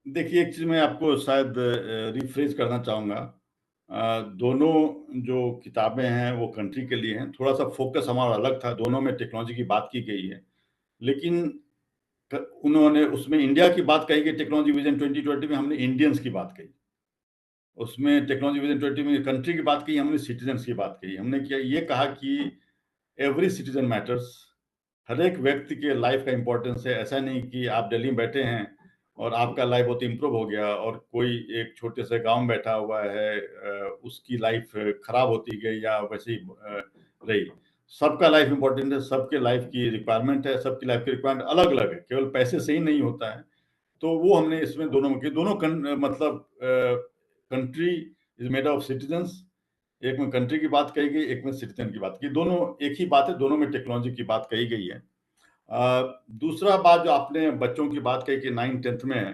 देखिए, एक चीज मैं आपको शायद रिफ्रेश करना चाहूंगा. दोनों जो किताबें हैं वो कंट्री के लिए हैं. थोड़ा सा फोकस हमारा अलग था. दोनों में टेक्नोलॉजी की बात की गई है, लेकिन उन्होंने उसमें इंडिया की बात कही गई. टेक्नोलॉजी विजन 2020 में हमने इंडियंस की बात कही. उसमें टेक्नोलॉजी विजन 20 में कंट्री की बात की, हमने सिटीजन्स की बात कही. हमने क्या ये कहा कि एवरी सिटीजन मैटर्स. हर एक व्यक्ति के लाइफ का इंपॉर्टेंस है. ऐसा नहीं कि आप दिल्ली में बैठे हैं और आपका लाइफ बहुत इम्प्रूव हो गया और कोई एक छोटे से गांव में बैठा हुआ है उसकी लाइफ खराब होती गई या वैसे ही रही. सबका लाइफ इंपॉर्टेंट है. सबके लाइफ की रिक्वायरमेंट है. सबकी लाइफ की रिक्वायरमेंट अलग अलग है. केवल पैसे से ही नहीं होता है. तो वो हमने इसमें दोनों में की. दोनों मतलब country is made of citizens. एक में कंट्री की बात कही गई, एक में सिटीजन की बात की. दोनों एक ही बात है. दोनों में टेक्नोलॉजी की बात कही गई है. दूसरा बात जो आपने बच्चों की बात कही कि 9th-10th में है,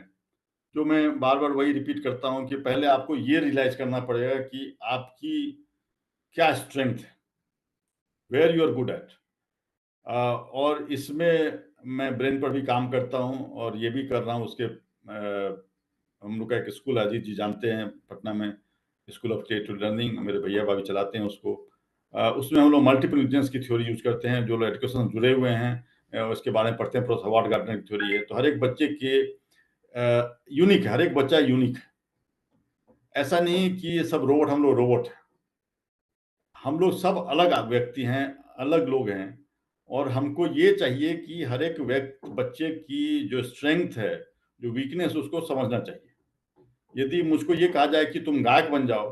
जो मैं बार बार वही रिपीट करता हूं कि पहले आपको ये रियलाइज करना पड़ेगा कि आपकी क्या स्ट्रेंथ है, where you are good at. और इसमें मैं ब्रेन पर भी काम करता हूं और ये भी कर रहा हूं. उसके हम लोग का एक स्कूल अजीत जी जानते हैं पटना में, स्कूल ऑफ क्रिएटिव लर्निंग, मेरे भैया भाभी चलाते हैं उसको. उसमें हम लोग मल्टीपल इंटेलिजेंस की थ्योरी यूज करते हैं. जो लोग एजुकेशन से जुड़े हुए हैं उसके बारे में पढ़ते हैं. प्रोफेसर हॉवर्ड गार्डनर की थ्योरी है. तो हर एक बच्चे के यूनिक है. हर एक बच्चा यूनिक है. ऐसा नहीं कि ये सब रोबोट, हम लोग रोबोट हैं. हम लोग सब अलग व्यक्ति हैं, अलग लोग हैं. और हमको ये चाहिए कि हर एक बच्चे की जो स्ट्रेंथ है, जो वीकनेस, उसको समझना चाहिए. यदि मुझको ये कहा जाए कि तुम गायक बन जाओ,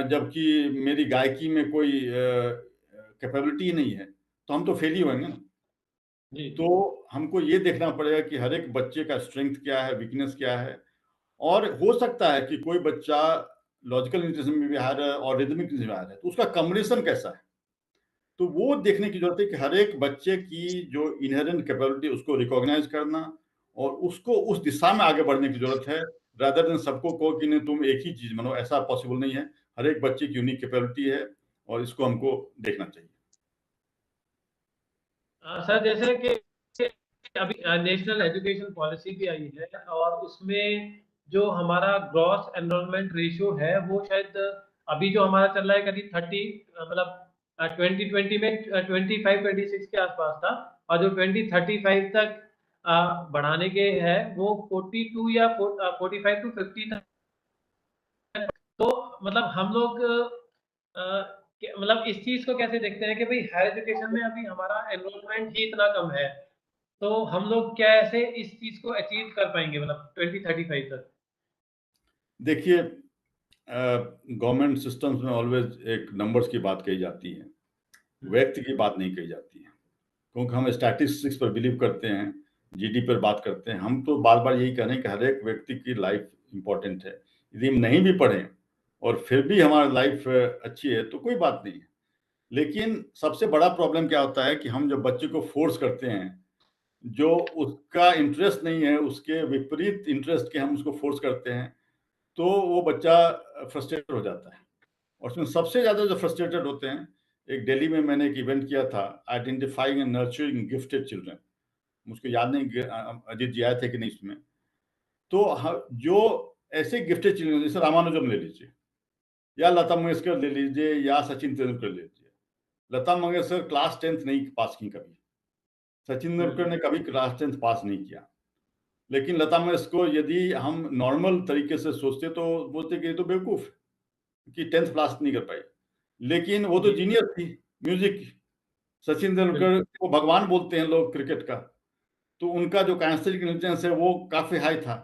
जबकि मेरी गायकी में कोई कैपेबिलिटी नहीं है, तो हम तो फेल ही होंगे ना. तो हमको ये देखना पड़ेगा कि हर एक बच्चे का स्ट्रेंथ क्या है, वीकनेस क्या है. और हो सकता है कि कोई बच्चा लॉजिकल इंटेलिजेंस में भी हायर है और रिदमिक में हायर है, तो उसका कॉम्बिनेशन कैसा है. तो वो देखने की जरूरत है कि हर एक बच्चे की जो इनहेरेंट कैपेबिलिटी उसको रिकॉग्नाइज करना और उसको उस दिशा में आगे बढ़ने की जरूरत है. रादर देन सबको कहो कि नहीं तुम एक ही चीज बनो, ऐसा पॉसिबल नहीं है. हर एक बच्चे की यूनिक कैपेबिलिटी है और इसको हमको देखना चाहिए. सर जैसे कि अभी नेशनल एजुकेशन पॉलिसी भी आई है और उसमें जो हमारा ग्रॉस एनरोलमेंट रेशियो है वो शायद अभी जो हमारा चल रहा है करीब 30 मतलब 2020 में 25-26 के आसपास था और जो 2035 तक बढ़ाने के है वो 42 या 45 to 50 तक। तो मतलब हम लोग मतलब इस चीज को कैसे देखते हैं कि भाई हायर एजुकेशन में अभी हमारा एनरोलमेंट ही इतना कम है, तो हम लोग कैसे इस चीज को अचीव कर पाएंगे मतलब 2035 तक? देखिए, गवर्नमेंट सिस्टम्स में ऑलवेज एक नंबर्स की बात कही जाती है, व्यक्ति की बात नहीं कही जाती है, क्योंकि हम स्टैटिस्टिक्स पर बिलीव करते हैं, जीडी पर बात करते हैं। हम तो बार बार यही कह रहे हैं कि हर एक व्यक्ति की लाइफ इंपॉर्टेंट है। यदि हम नहीं भी पढ़ें और फिर भी हमारी लाइफ अच्छी है तो कोई बात नहीं है। लेकिन सबसे बड़ा प्रॉब्लम क्या होता है कि हम जब बच्चे को फोर्स करते हैं, जो उसका इंटरेस्ट नहीं है, उसके विपरीत इंटरेस्ट के हम उसको फोर्स करते हैं, तो वो बच्चा फ्रस्ट्रेटेड हो जाता है। और उसमें सबसे ज़्यादा जो फ्रस्ट्रेटेड होते हैं, एक दिल्ली में मैंने एक इवेंट किया था, identifying and nurturing gifted children. मुझको याद नहीं अजीत जी आए थे कि नहीं इसमें। तो जो ऐसे गिफ्टेड चिल्ड्रन, जैसे रामानुजम ले लीजिए, या लता मंगेशकर ले लीजिए, या सचिन तेंदुलकर ले लीजिए। लता मंगेशकर क्लास 10th नहीं पास की कभी, सचिन तेंदुलकर ने कभी क्लास 10th पास नहीं किया। लेकिन लता मंगेशकर को यदि हम नॉर्मल तरीके से सोचते तो बोलते कि ये तो बेवकूफ कि 10th पास नहीं कर पाई। लेकिन वो तो जी जीनियस थी म्यूजिक की। सचिन तेंदुलकर बिल्कुल। को भगवान बोलते हैं लोग क्रिकेट का, तो उनका जो काइनेस्थिक इंटेलिजेंस है वो काफी हाई था।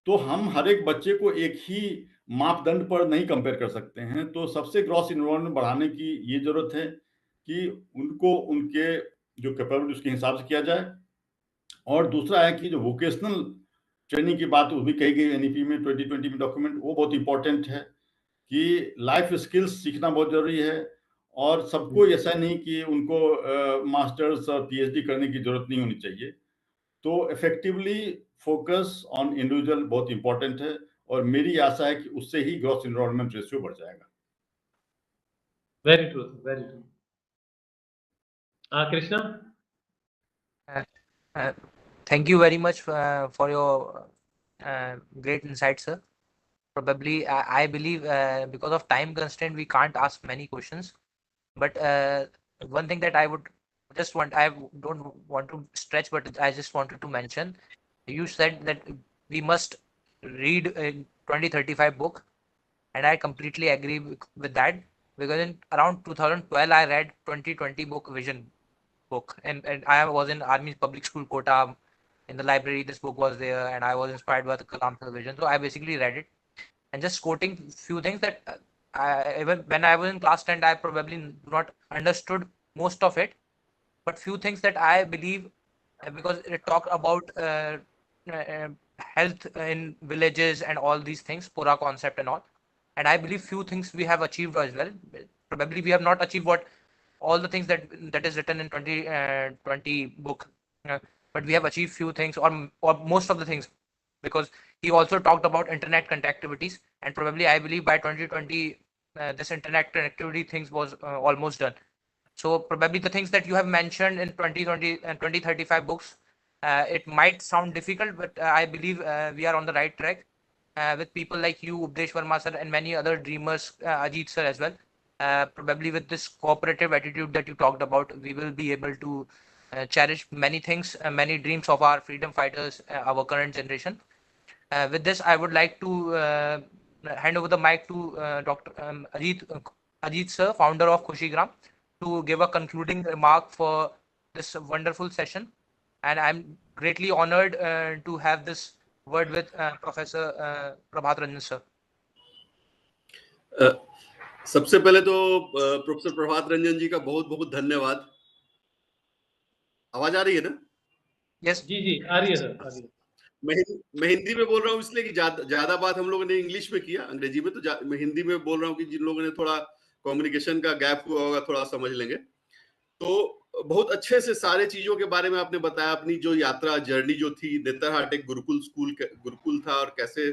तो हम हर एक बच्चे को एक ही मापदंड पर नहीं कंपेयर कर सकते हैं। तो सबसे ग्रॉस इन्वॉल्वमेंट बढ़ाने की ये जरूरत है कि उनको उनके जो कैपेबिलिटी उसके हिसाब से किया जाए। और दूसरा है कि जो वोकेशनल ट्रेनिंग की बात वो भी कही गई एनईपी में 2020 में डॉक्यूमेंट, वो बहुत इंपॉर्टेंट है कि लाइफ स्किल्स सीखना बहुत जरूरी है। और सबको ऐसा नहीं कि उनको मास्टर्स और पीएचडी करने की जरूरत नहीं होनी चाहिए। तो इफेक्टिवली फोकस ऑन इंडिविजुअल बहुत इंपॉर्टेंट है, और मेरी आशा है कि उससे ही ग्रॉस एनरोलमेंट रेशियो बढ़ जाएगा। Very true, very true. Krishna. Uh, uh, Thank you very much for your great insight, sir. Probably, I believe because of time constraint, we can't ask many questions. But one thing that I would just want, I don't want to stretch, but I just wanted to mention, you said that we must read a 2035 book, and I completely agree with that, because in around 2012, I read 2020 book Vision book, and I was in Army Public School Kota. In the library, this book was there, and I was inspired by the Kalam Vision. So I basically read it, and just quoting few things that even when I was in class 10, I probably not understood most of it, but few things that I believe, because it talked about health in villages and all these things, Pura concept and all. And I believe few things we have achieved as well. Probably we have not achieved what all the things that is written in 2020 book, but we have achieved few things, or most of the things, because he also talked about internet connectivities, and probably I believe by 2020 this internet connectivity things was almost done. So probably the things that you have mentioned in 2020 and 2035 books, it might sound difficult, but I believe we are on the right track with people like you, Updesh Verma sir, and many other dreamers, Ajit sir as well. Probably with this cooperative attitude that you talked about, we will be able to cherish many things, many dreams of our freedom fighters, our current generation. With this, I would like to hand over the mic to Dr. Ajit sir, founder of Khushigram, to give a concluding remark for this wonderful session. And I'm greatly honored to have this word with Professor Prabhat Ranjan sir. सबसे पहले तो professor Prabhat Ranjan जी का बहुत बहुत धन्यवाद। आवाज आ रही है ना? यस जी जी आ रही है सर, आ रही है। मैं हिंदी में बोल रहा हूँ इसलिए कि ज्यादा बात हम लोगों ने इंग्लिश में किया, अंग्रेजी में, तो मैं हिंदी में बोल रहा हूँ कि जिन लोगों ने थोड़ा कम्युनिकेशन का गैप हुआ होगा थोड़ा समझ लेंगे। तो बहुत अच्छे से सारे चीजों के बारे में आपने बताया, अपनी जो यात्रा जर्नी जो थी, नेतरहाट एक गुरुकुल था, और कैसे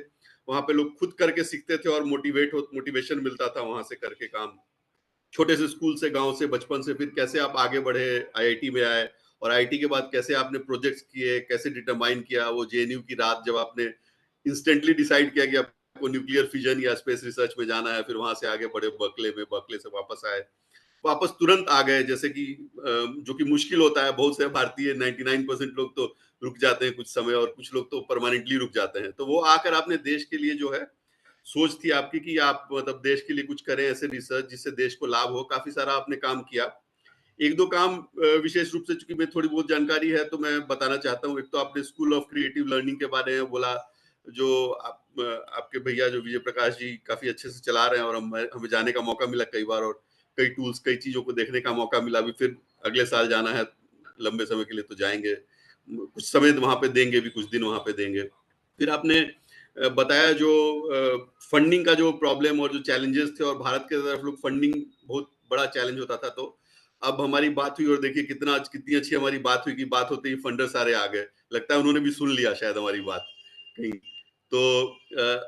वहां पे लोग खुद करके सीखते थे और मोटिवेशन मिलता था वहां से करके काम, छोटे से स्कूल से, गांव से, बचपन से, फिर कैसे आप आगे बढ़े, आईआईटी में आए और आईटी के बाद कैसे आपने प्रोजेक्ट्स किए, कैसे डिटरमाइन किया वो जेएनयू की रात जब आपने इंस्टेंटली डिसाइड किया कि आपको न्यूक्लियर फिजन या स्पेस रिसर्च में जाना है, फिर वहां से आगे बढ़े बर्कले में, बर्कले से वापस आए, वापस तुरंत आ गए, जैसे कि जो कि मुश्किल होता है, बहुत से भारतीय 99% लोग तो रुक जाते हैं कुछ समय और कुछ लोग तो परमानेंटली रुक जाते हैं। तो वो आकर आपने देश के लिए जो है सोच थी आपकी कि आप मतलब देश के लिए कुछ करें ऐसे रिसर्च जिससे देश को लाभ हो, काफी सारा आपने काम किया। एक दो काम विशेष रूप से, चूंकि मैं थोड़ी बहुत जानकारी है तो मैं बताना चाहता हूँ। एक तो आपने स्कूल ऑफ क्रिएटिव लर्निंग के बारे में बोला, जो आपके भैया जो विजय प्रकाश जी काफी अच्छे से चला रहे हैं, और हमें जाने का मौका मिला कई बार, और कई टूल्स, कई चीजों को देखने का मौका मिला। अभी फिर अगले साल जाना है लंबे समय के लिए, तो जाएंगे, कुछ समय वहां पे देंगे भी, कुछ दिन वहां पे देंगे। फिर आपने बताया जो फंडिंग का जो प्रॉब्लम और जो चैलेंजेस थे, और भारत के तरफ लोग फंडिंग बहुत बड़ा चैलेंज होता था। तो अब हमारी बात हुई और देखिए कितनी अच्छी हमारी बात हुई कि बात होते ही फंडर सारे आ गए। लगता है उन्होंने भी सुन लिया शायद हमारी बात कहीं। तो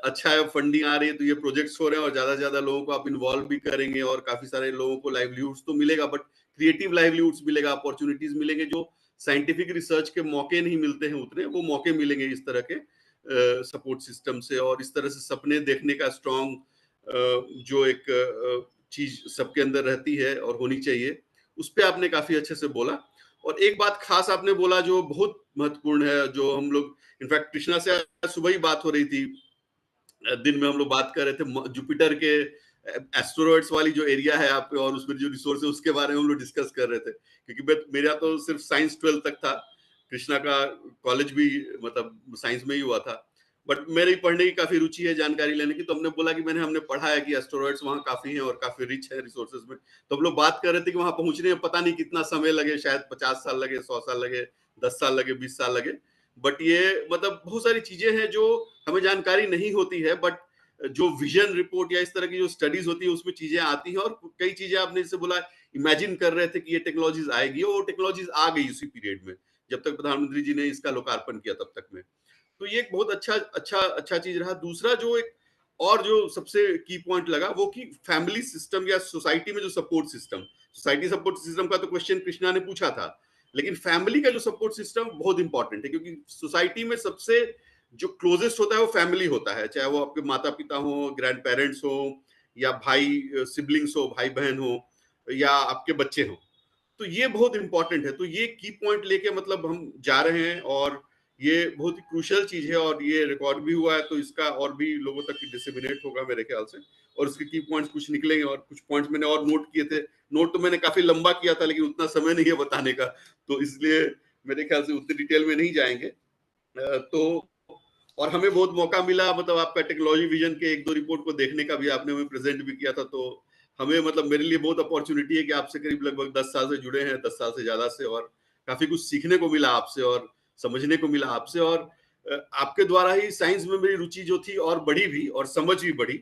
अच्छा है, फंडिंग आ रही है तो ये प्रोजेक्ट्स हो रहे हैं और ज्यादा से ज्यादा लोगों को आप इन्वॉल्व भी करेंगे, और काफी सारे लोगों को लाइवलीहुड्स तो मिलेगा, बट क्रिएटिव लाइवलीहुड्स मिलेगा, अपॉर्चुनिटीज मिलेंगे। जो साइंटिफिक रिसर्च के मौके नहीं मिलते हैं उतने, वो मौके मिलेंगे इस तरह के सपोर्ट सिस्टम से। और इस तरह से सपने देखने का स्ट्रॉन्ग जो एक चीज सबके अंदर रहती है और होनी चाहिए, उस पर आपने काफी अच्छे से बोला। और एक बात खास आपने बोला जो बहुत महत्वपूर्ण है, जो हम लोग इनफैक्ट कृष्णा से आज सुबह ही बात हो रही थी, दिन में हम लोग बात कर रहे थे जुपिटर के एस्टेरॉइड्स वाली जो एरिया है आप, और उसमें जो रिसोर्स है उसके बारे में हम लोग डिस्कस कर रहे थे। क्योंकि मेरा तो सिर्फ साइंस 12 तक था, कृष्णा का कॉलेज भी मतलब साइंस में ही हुआ था, बट मेरी पढ़ने की काफी रुचि है, जानकारी लेने की। तो हमने बोला कि हमने पढ़ा है कि एस्टेरॉइड्स वहाँ काफी हैं और काफी रिच है रिसोर्सेज में। तो हम लोग बात कर रहे थे कि वहां पहुंचने में पता नहीं कितना समय लगे, शायद 50 साल लगे, 100 साल लगे, 10 साल लगे, 20 साल लगे। बट ये मतलब बहुत सारी चीजें हैं जो हमें जानकारी नहीं होती है, बट जो विजन रिपोर्ट या इस तरह की जो स्टडीज होती है उसमें चीजें आती हैं। और कई चीजें आपने जैसे बोला, इमेजिन कर रहे थे कि ये टेक्नोलॉजीज आएगी, और वो टेक्नोलॉजीज आ गई उसी पीरियड में, जब तक प्रधानमंत्री जी ने इसका लोकार्पण किया तब तक में। तो ये एक बहुत अच्छा चीज रहा। दूसरा जो एक और जो सबसे की पॉइंट लगा, वो कि फैमिली सिस्टम या सोसाइटी में जो support system, society support system का तो क्वेश्चन कृष्णा ने पूछा था, लेकिन फैमिली का जो सपोर्ट सिस्टम बहुत इंपॉर्टेंट है। क्योंकि सोसाइटी में सबसे जो क्लोजेस्ट होता है वो फैमिली होता है, चाहे वो आपके माता पिता हो, ग्रैंड पेरेंट्स हो, या भाई सिबलिंग्स हो, भाई बहन हो, या आपके बच्चे हो। तो ये बहुत इंपॉर्टेंट है। तो ये की पॉइंट लेके मतलब हम जा रहे हैं, और ये बहुत ही क्रूशियल चीज है, और ये रिकॉर्ड भी हुआ है, तो इसका और भी लोगों तक डिसेमिनेट होगा मेरे ख्याल से, और इसके की पॉइंट्स कुछ निकलेंगे। और कुछ पॉइंट्स मैंने और नोट किए थे, नोट तो मैंने काफी लंबा किया था, लेकिन उतना समय नहीं है बताने का, तो इसलिए मेरे ख्याल से उतनी डिटेल में नहीं जाएंगे। तो और हमें बहुत मौका मिला, मतलब आपका टेक्नोलॉजी विजन के एक दो रिपोर्ट को देखने का भी, आपने हमें प्रेजेंट भी किया था। तो हमें मतलब मेरे लिए बहुत अपॉर्चुनिटी है कि आपसे करीब लगभग 10 साल से जुड़े हैं, 10 साल से ज्यादा से, और काफी कुछ सीखने को मिला आपसे और समझने को मिला आपसे। और आपके द्वारा ही साइंस में मेरी रुचि जो थी और बढ़ी भी, और समझ भी बढ़ी।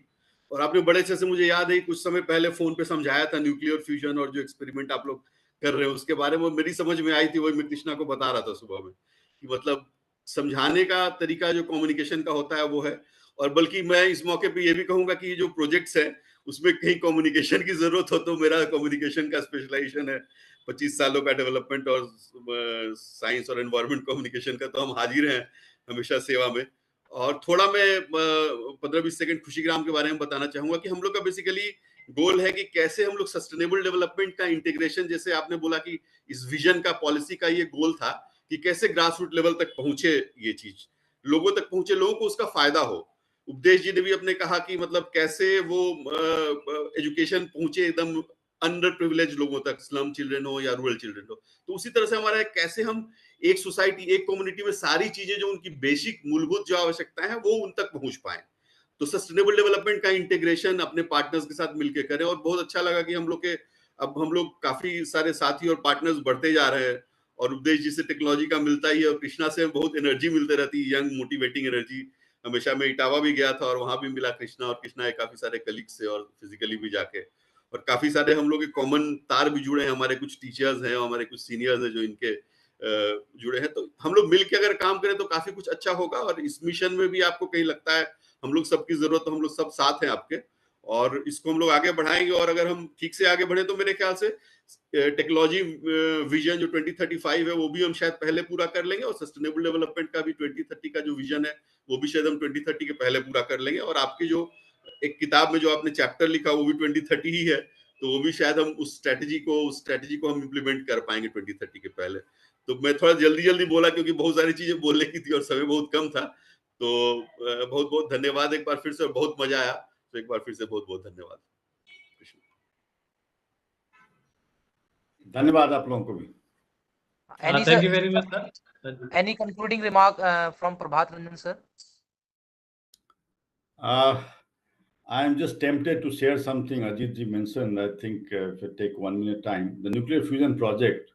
और आपने बड़े अच्छे से, मुझे याद है कुछ समय पहले फोन पे समझाया था न्यूक्लियर फ्यूजन और जो एक्सपेरिमेंट आप लोग कर रहे हो उसके बारे में, मेरी समझ में आई थी, वही मैं कृष्णा को बता रहा था सुबह में, कि मतलब समझाने का तरीका जो कम्युनिकेशन का होता है वो है। और बल्कि मैं इस मौके पे ये भी कहूंगा कि जो प्रोजेक्ट्स है उसमें कहीं कम्युनिकेशन की जरूरत हो, तो मेरा कम्युनिकेशन का स्पेशलाइजेशन है, 25 सालों का डेवलपमेंट और साइंस और एनवायरमेंट कम्युनिकेशन का, तो हम हाजिर हैं हमेशा सेवा में। और थोड़ा मैं 15-20 सेकंड खुशीग्राम के बारे में बताना चाहूंगा कि हम लोग का बेसिकली गोल है कि कैसे हम लोग सस्टेनेबल डेवलपमेंट का इंटीग्रेशन, जैसे आपने बोला कि इस विजन का, पॉलिसी का ये गोल था कि कैसे ग्रास रूट लेवल तक पहुंचे, ये चीज लोगों तक पहुंचे, लोगों को उसका फायदा हो। उपदेश जी ने भी अपने कहा कि मतलब कैसे वो एजुकेशन पहुंचे एकदम अंडर प्रिविलेज लोगों तक, स्लम चिल्ड्रन हो या रूरल चिल्ड्रन हो। तो उसी तरह से हमारा कैसे हम एक सोसाइटी, एक कम्युनिटी में सारी चीजें जो उनकी बेसिक मूलभूत जो आवश्यकताएं हैं वो उन तक पहुंच पाए। तो सस्टेनेबल डेवलपमेंट का इंटीग्रेशन अपने पार्टनर्स के साथ मिलकर करें। और बहुत अच्छा लगा कि हम लोग के, अब हम लोग काफी सारे साथी और पार्टनर्स बढ़ते जा रहे हैं, और उपदेश जी से टेक्नोलॉजी का मिलता ही है, और कृष्णा से बहुत एनर्जी मिलते रहती है, यंग मोटिवेटिंग एनर्जी। हमेशा मैं इटावा भी गया था और वहां भी मिला कृष्णा, और कृष्णा है काफी सारे कलीग से, और फिजिकली भी जाके, और काफी सारे हम लोग के कॉमन तार भी जुड़े हैं, हमारे कुछ टीचर्स हैं, हमारे कुछ सीनियर्स हैं जो इनके जुड़े हैं। तो हम लोग मिलकर अगर काम करें तो काफी कुछ अच्छा होगा। और इस मिशन में भी आपको कहीं लगता है हम लोग सबकी जरूरत, तो हम लोग सब साथ हैं आपके, और इसको हम लोग आगे बढ़ाएंगे। और अगर हम ठीक से आगे बढ़े तो मेरे ख्याल से टेक्नोलॉजी विजन जो 2035 है वो भी हम शायद पहले पूरा कर लेंगे, और सस्टेनेबल डेवलपमेंट का भी 2030 का जो विजन है वो भी शायद हम 2030 के पहले पूरा कर लेंगे। और आपकी जो एक किताब में जो आपने चैप्टर लिखा वो भी 2030 ही है, तो वो भी शायद हम उस स्ट्रेटेजी को हम इम्प्लीमेंट कर पाएंगे 2030 के पहले। तो मैं थोड़ा जल्दी जल्दी बोला क्योंकि बहुत सारी चीजें बोलने की थी और समय बहुत कम था। तो बहुत बहुत धन्यवाद एक बार फिर से, बहुत मजा आया। तो एक बार फिर से बहुत बहुत धन्यवाद। धन्यवाद आप लोगों को भी। Thank you very much, sir. Any concluding remark from Prabhat Ranjan sir? I am just tempted to share something Ajit ji mentioned. I think if I take 1 minute time, the nuclear fusion project.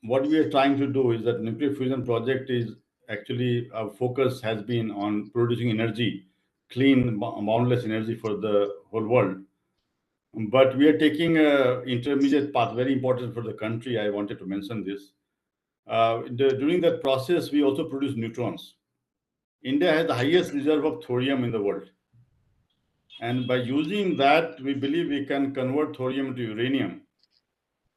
What we are trying to do is that nuclear fusion project is actually our focus has been on producing energy, clean, boundless energy for the whole world. But we are taking an intermediate path, very important for the country. I wanted to mention this. During that process, we also produce neutrons. India has the highest reserve of thorium in the world. And by using that, we believe we can convert thorium to uranium.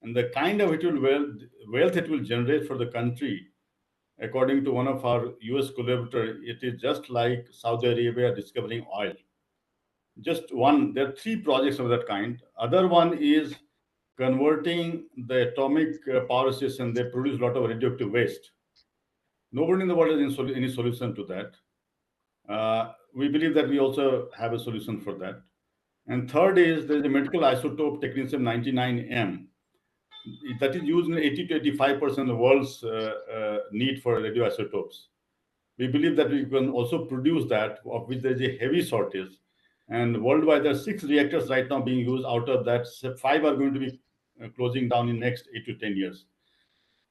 And the kind of wealth it will generate for the country, according to one of our US collaborators, it is just like Saudi Arabia discovering oil. Just one, there are 3 projects of that kind. Other one is converting the atomic power station. They produce a lot of radioactive waste. Nobody in the world has any solution to that. We believe that we also have a solution for that. And third is there is a medical isotope technetium-99m that is used in 80 to 85% of the world's need for radioisotopes. We believe that we can also produce that, of which there is a heavy shortage. And worldwide, there are 6 reactors right now being used. Out of that, 5 are going to be closing down in next 8 to 10 years.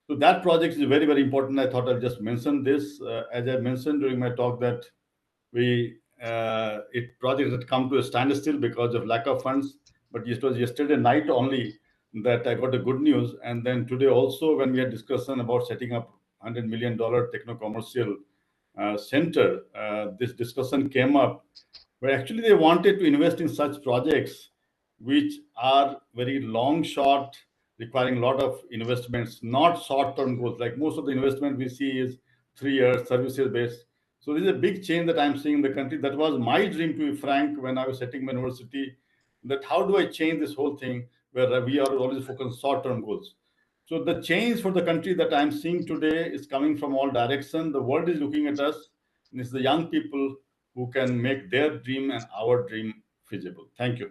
So that project is very, very important. I thought I'll just mention this. As I mentioned during my talk, that projects had come to a standstill because of lack of funds. But it was yesterday night only that I got the good news. And then today also, when we had discussion about setting up $100 million techno-commercial center, this discussion came up where actually they wanted to invest in such projects which are very long shot, requiring a lot of investments, not short-term goals. Like most of the investment we see is 3 years, services based. So this is a big change that I'm seeing in the country. That was my dream, to be frank, when I was setting my university, that how do I change this whole thing where we are always focused on short-term goals. So the change for the country that I'm seeing today is coming from all directions. The world is looking at us, and it's the young people who can make their dream and our dream feasible. Thank you.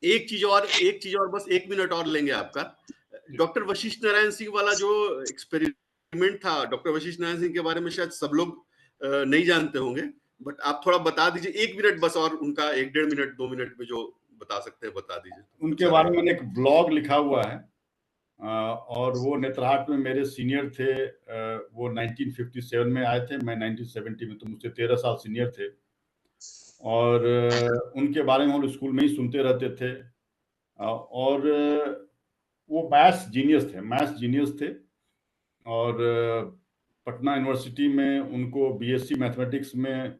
एक चीज और बस 1 minute और लेंगे आपका। Doctor Vashishtha Narayan Singh वाला जो experiment था, डॉक्टर वशिष्ठ नारायण सिंह के बारे में शायद सब लोग नहीं जानते होंगे, बट आप थोड़ा बता दीजिए 1 मिनट बस, और उनका 1-1.5 मिनट 2 मिनट में जो बता सकते हैं बता दीजिए। उनके बारे में मैंने एक ब्लॉग लिखा हुआ है, और वो नेत्रहाट में मेरे सीनियर थे। वो 1957 में आए थे, मैं 1970 में, तो मुझसे 13 साल सीनियर थे। और उनके बारे में हम स्कूल में ही सुनते रहते थे। और वो मैथ्स जीनियस थे। और पटना यूनिवर्सिटी में उनको बीएससी मैथमेटिक्स में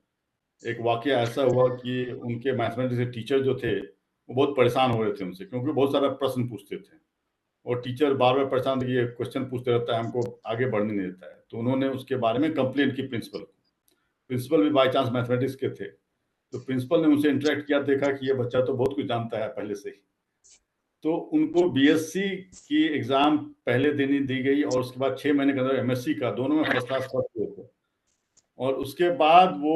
एक वाकया ऐसा हुआ कि उनके मैथमेटिक्स के टीचर जो थे वो बहुत परेशान हो रहे थे उनसे, क्योंकि बहुत सारा प्रश्न पूछते थे और टीचर बार बार परेशान थे कि ये क्वेश्चन पूछते रहता है, हमको आगे बढ़ने नहीं देता है। तो उन्होंने उसके बारे में कंप्लेंट की प्रिंसिपल भी बाय चांस मैथमेटिक्स के थे। तो प्रिंसिपल ने उनसे इंटरेक्ट किया, देखा कि ये बच्चा तो बहुत कुछ जानता है पहले से ही। तो उनको बीएससी की एग्जाम पहले दी गई, और उसके बाद 6 महीने के अंदर एमएससी का, दोनों में फर्स्ट क्लास पास हुए थे। और उसके बाद वो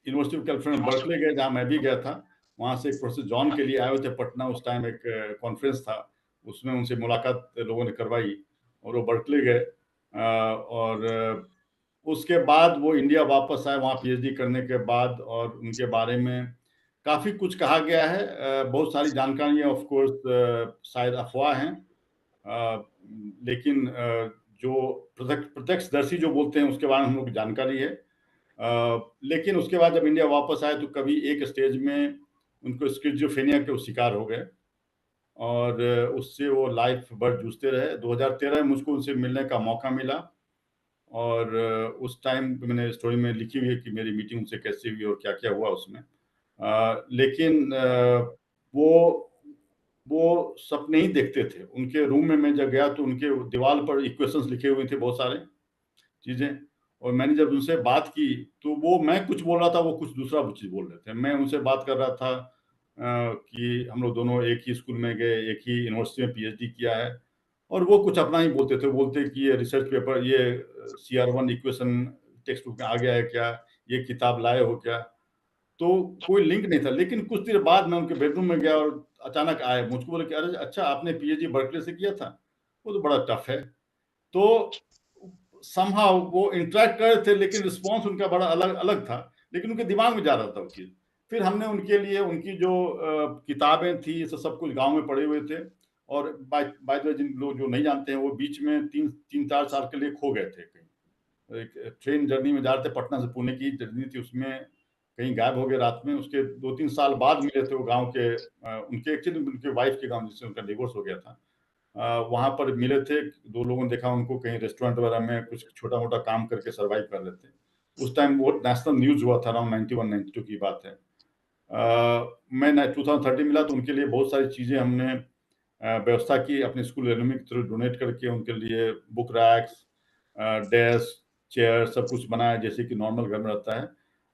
यूनिवर्सिटी ऑफ कैलिफोर्निया बर्कले गए, जहाँ मैं भी गया था। वहाँ से एक प्रोफेसर जॉन के लिए आए हुए थे पटना, उस टाइम एक कॉन्फ्रेंस था, उसमें उनसे मुलाकात लोगों ने करवाई और वो बर्कले गए। और उसके बाद वो इंडिया वापस आए वहाँ पीएचडी करने के बाद, और उनके बारे में काफ़ी कुछ कहा गया है। बहुत सारी जानकारियाँ ऑफ कोर्स शायद अफवाह हैं, लेकिन जो प्रत्यक्षदर्शी जो बोलते हैं उसके बारे में हम लोग की जानकारी है। लेकिन उसके बाद जब इंडिया वापस आए तो कभी एक स्टेज में उनको स्किज़ोफ्रेनिया के शिकार हो गए, और उससे वो लाइफ भर जूझते रहे। 2013 में मुझको उनसे मिलने का मौका मिला, और उस टाइम मैंने स्टोरी में लिखी हुई है कि मेरी मीटिंग उनसे कैसे हुई और क्या क्या हुआ उसमें। लेकिन वो सपने ही देखते थे। उनके रूम में मैं जब गया तो उनके दीवार पर इक्वेशंस लिखे हुए थे, बहुत सारे चीजें। और मैंने जब उनसे बात की तो वो, मैं कुछ बोल रहा था, वो कुछ दूसरा चीज बोल रहे थे। मैं उनसे बात कर रहा था कि हम लोग दोनों एक ही स्कूल में गए, एक ही यूनिवर्सिटी में पीएचडी किया है, और वो कुछ अपना ही बोलते थे। बोलते कि ये रिसर्च पेपर, ये CR1 इक्वेशन टेक्स्ट बुक में आ गया है क्या, ये किताब लाए हो क्या। तो कोई लिंक नहीं था। लेकिन कुछ देर बाद मैं उनके बेडरूम में गया और अचानक आए, मुझको बोले कि अरे अच्छा, आपने पीएचडी बर्कले से किया था, वो तो बड़ा टफ है। तो समहाउ वो इंटरेक्ट कर रहे थे, लेकिन रिस्पॉन्स उनका बड़ा अलग अलग था, लेकिन उनके दिमाग में जा रहा था वो चीज़। फिर हमने उनके लिए उनकी जो किताबें थी, सब कुछ गांव में पड़े हुए थे। और बाय द वे, जिन लोग जो नहीं जानते हैं, वो बीच में 3-4 साल के लिए खो गए थे कहीं। एक ट्रेन जर्नी में जा रहे थे, पटना से पुणे की जर्नी थी, उसमें कहीं गायब हो गए रात में। उसके 2-3 साल बाद मिले थे वो गाँव के, उनके एक्चुअली उनके वाइफ के गाँव, जिससे उनका डिवोर्स हो गया था। वहाँ पर मिले थे। 2 लोगों ने देखा उनको कहीं रेस्टोरेंट वगैरह में कुछ छोटा-मोटा काम करके सर्वाइव कर रहे थे। उस टाइम वो नेशनल न्यूज़ हुआ था, अराउंड 91-92 की बात है। मैं 2013 मिला तो उनके लिए बहुत सारी चीज़ें हमने व्यवस्था की अपने स्कूल एलुमनी के थ्रू, डोनेट करके उनके लिए बुक रैक्स, डेस्क, चेयर, सब कुछ बनाया जैसे कि नॉर्मल घर में रहता है।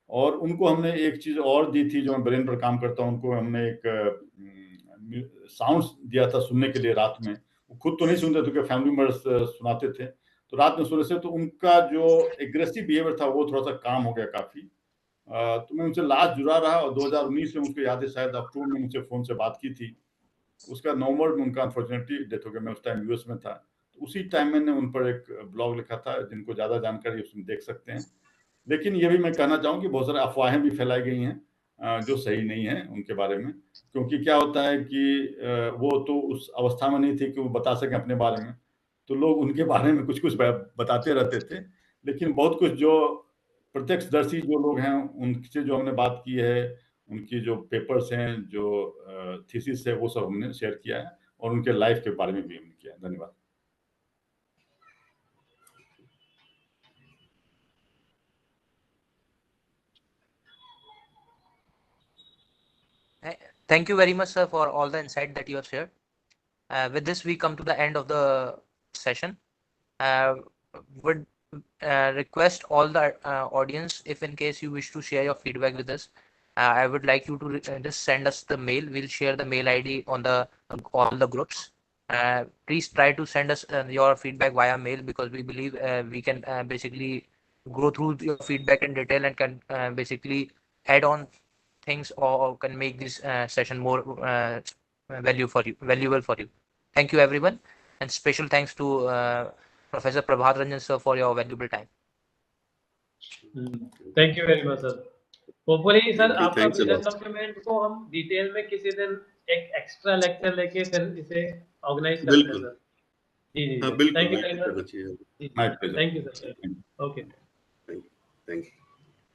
और उनको हमने एक चीज़ और दी थी, जो मैं ब्रेन पर काम करता हूँ, उनको हमने एक साउंड्स दिया था सुनने के लिए रात में। वो खुद तो नहीं सुनते थे, फैमिली मेंबर्स सुनाते थे। तो रात में सोने से तो उनका जो एग्रेसिव बिहेवियर था वो थोड़ा सा काम हो गया काफ़ी। तो मैं उनसे लास्ट जुड़ा रहा, और 2019 में मुझको याद है, शायद अक्टूबर में उनसे फ़ोन से बात की थी। उसका नवंबर में उनका अनफॉर्चुनेटली डेथ हो गया। मैं उस टाइम यूएस में था। तो उसी टाइम मैंने उन पर एक ब्लॉग लिखा था, जिनको ज़्यादा जानकारी उसमें देख सकते हैं। लेकिन ये भी मैं कहना चाहूँ कि बहुत सारी अफ़वाहें भी फैलाई गई हैं जो सही नहीं है उनके बारे में। क्योंकि क्या होता है कि वो तो उस अवस्था में नहीं थे कि वो बता सकें अपने बारे में। तो लोग उनके बारे में कुछ-कुछ बताते रहते थे। लेकिन बहुत कुछ जो प्रत्यक्षदर्शी जो लोग हैं, उनसे जो हमने बात की है, उनकी जो पेपर्स हैं, जो थीसिस है, वो सब हमने शेयर किया है, और उनके लाइफ़ के बारे में भी हमने किया है। धन्यवाद। Thank you very much, sir, for all the insight that you have shared. With this, we come to the end of the session. Would request all the audience, if in case you wish to share your feedback with us, I would like you to just send us the mail. We'll share the mail ID on the all the groups. Please try to send us your feedback via mail, because we believe we can basically go through your feedback in detail and can basically add on things, or can make this session more valuable for you. Thank you, everyone, and special thanks to Professor Prabhat Ranjan sir for your valuable time. Thank you very much sir. Hopefully sir Thank you. आपका Thanks a vision lot. Document को हम detail में किसी दिन एक extra lecture लेके फिर इसे ऑर्गेनाइज करते हैं बिल्कुल। सर। जी जी हाँ, जी, बिल्कुल, थैंक यू वेरी बिल्कुल मच। करना चाहिए। जी my pleasure. Thank you sir. Okay. Thank you.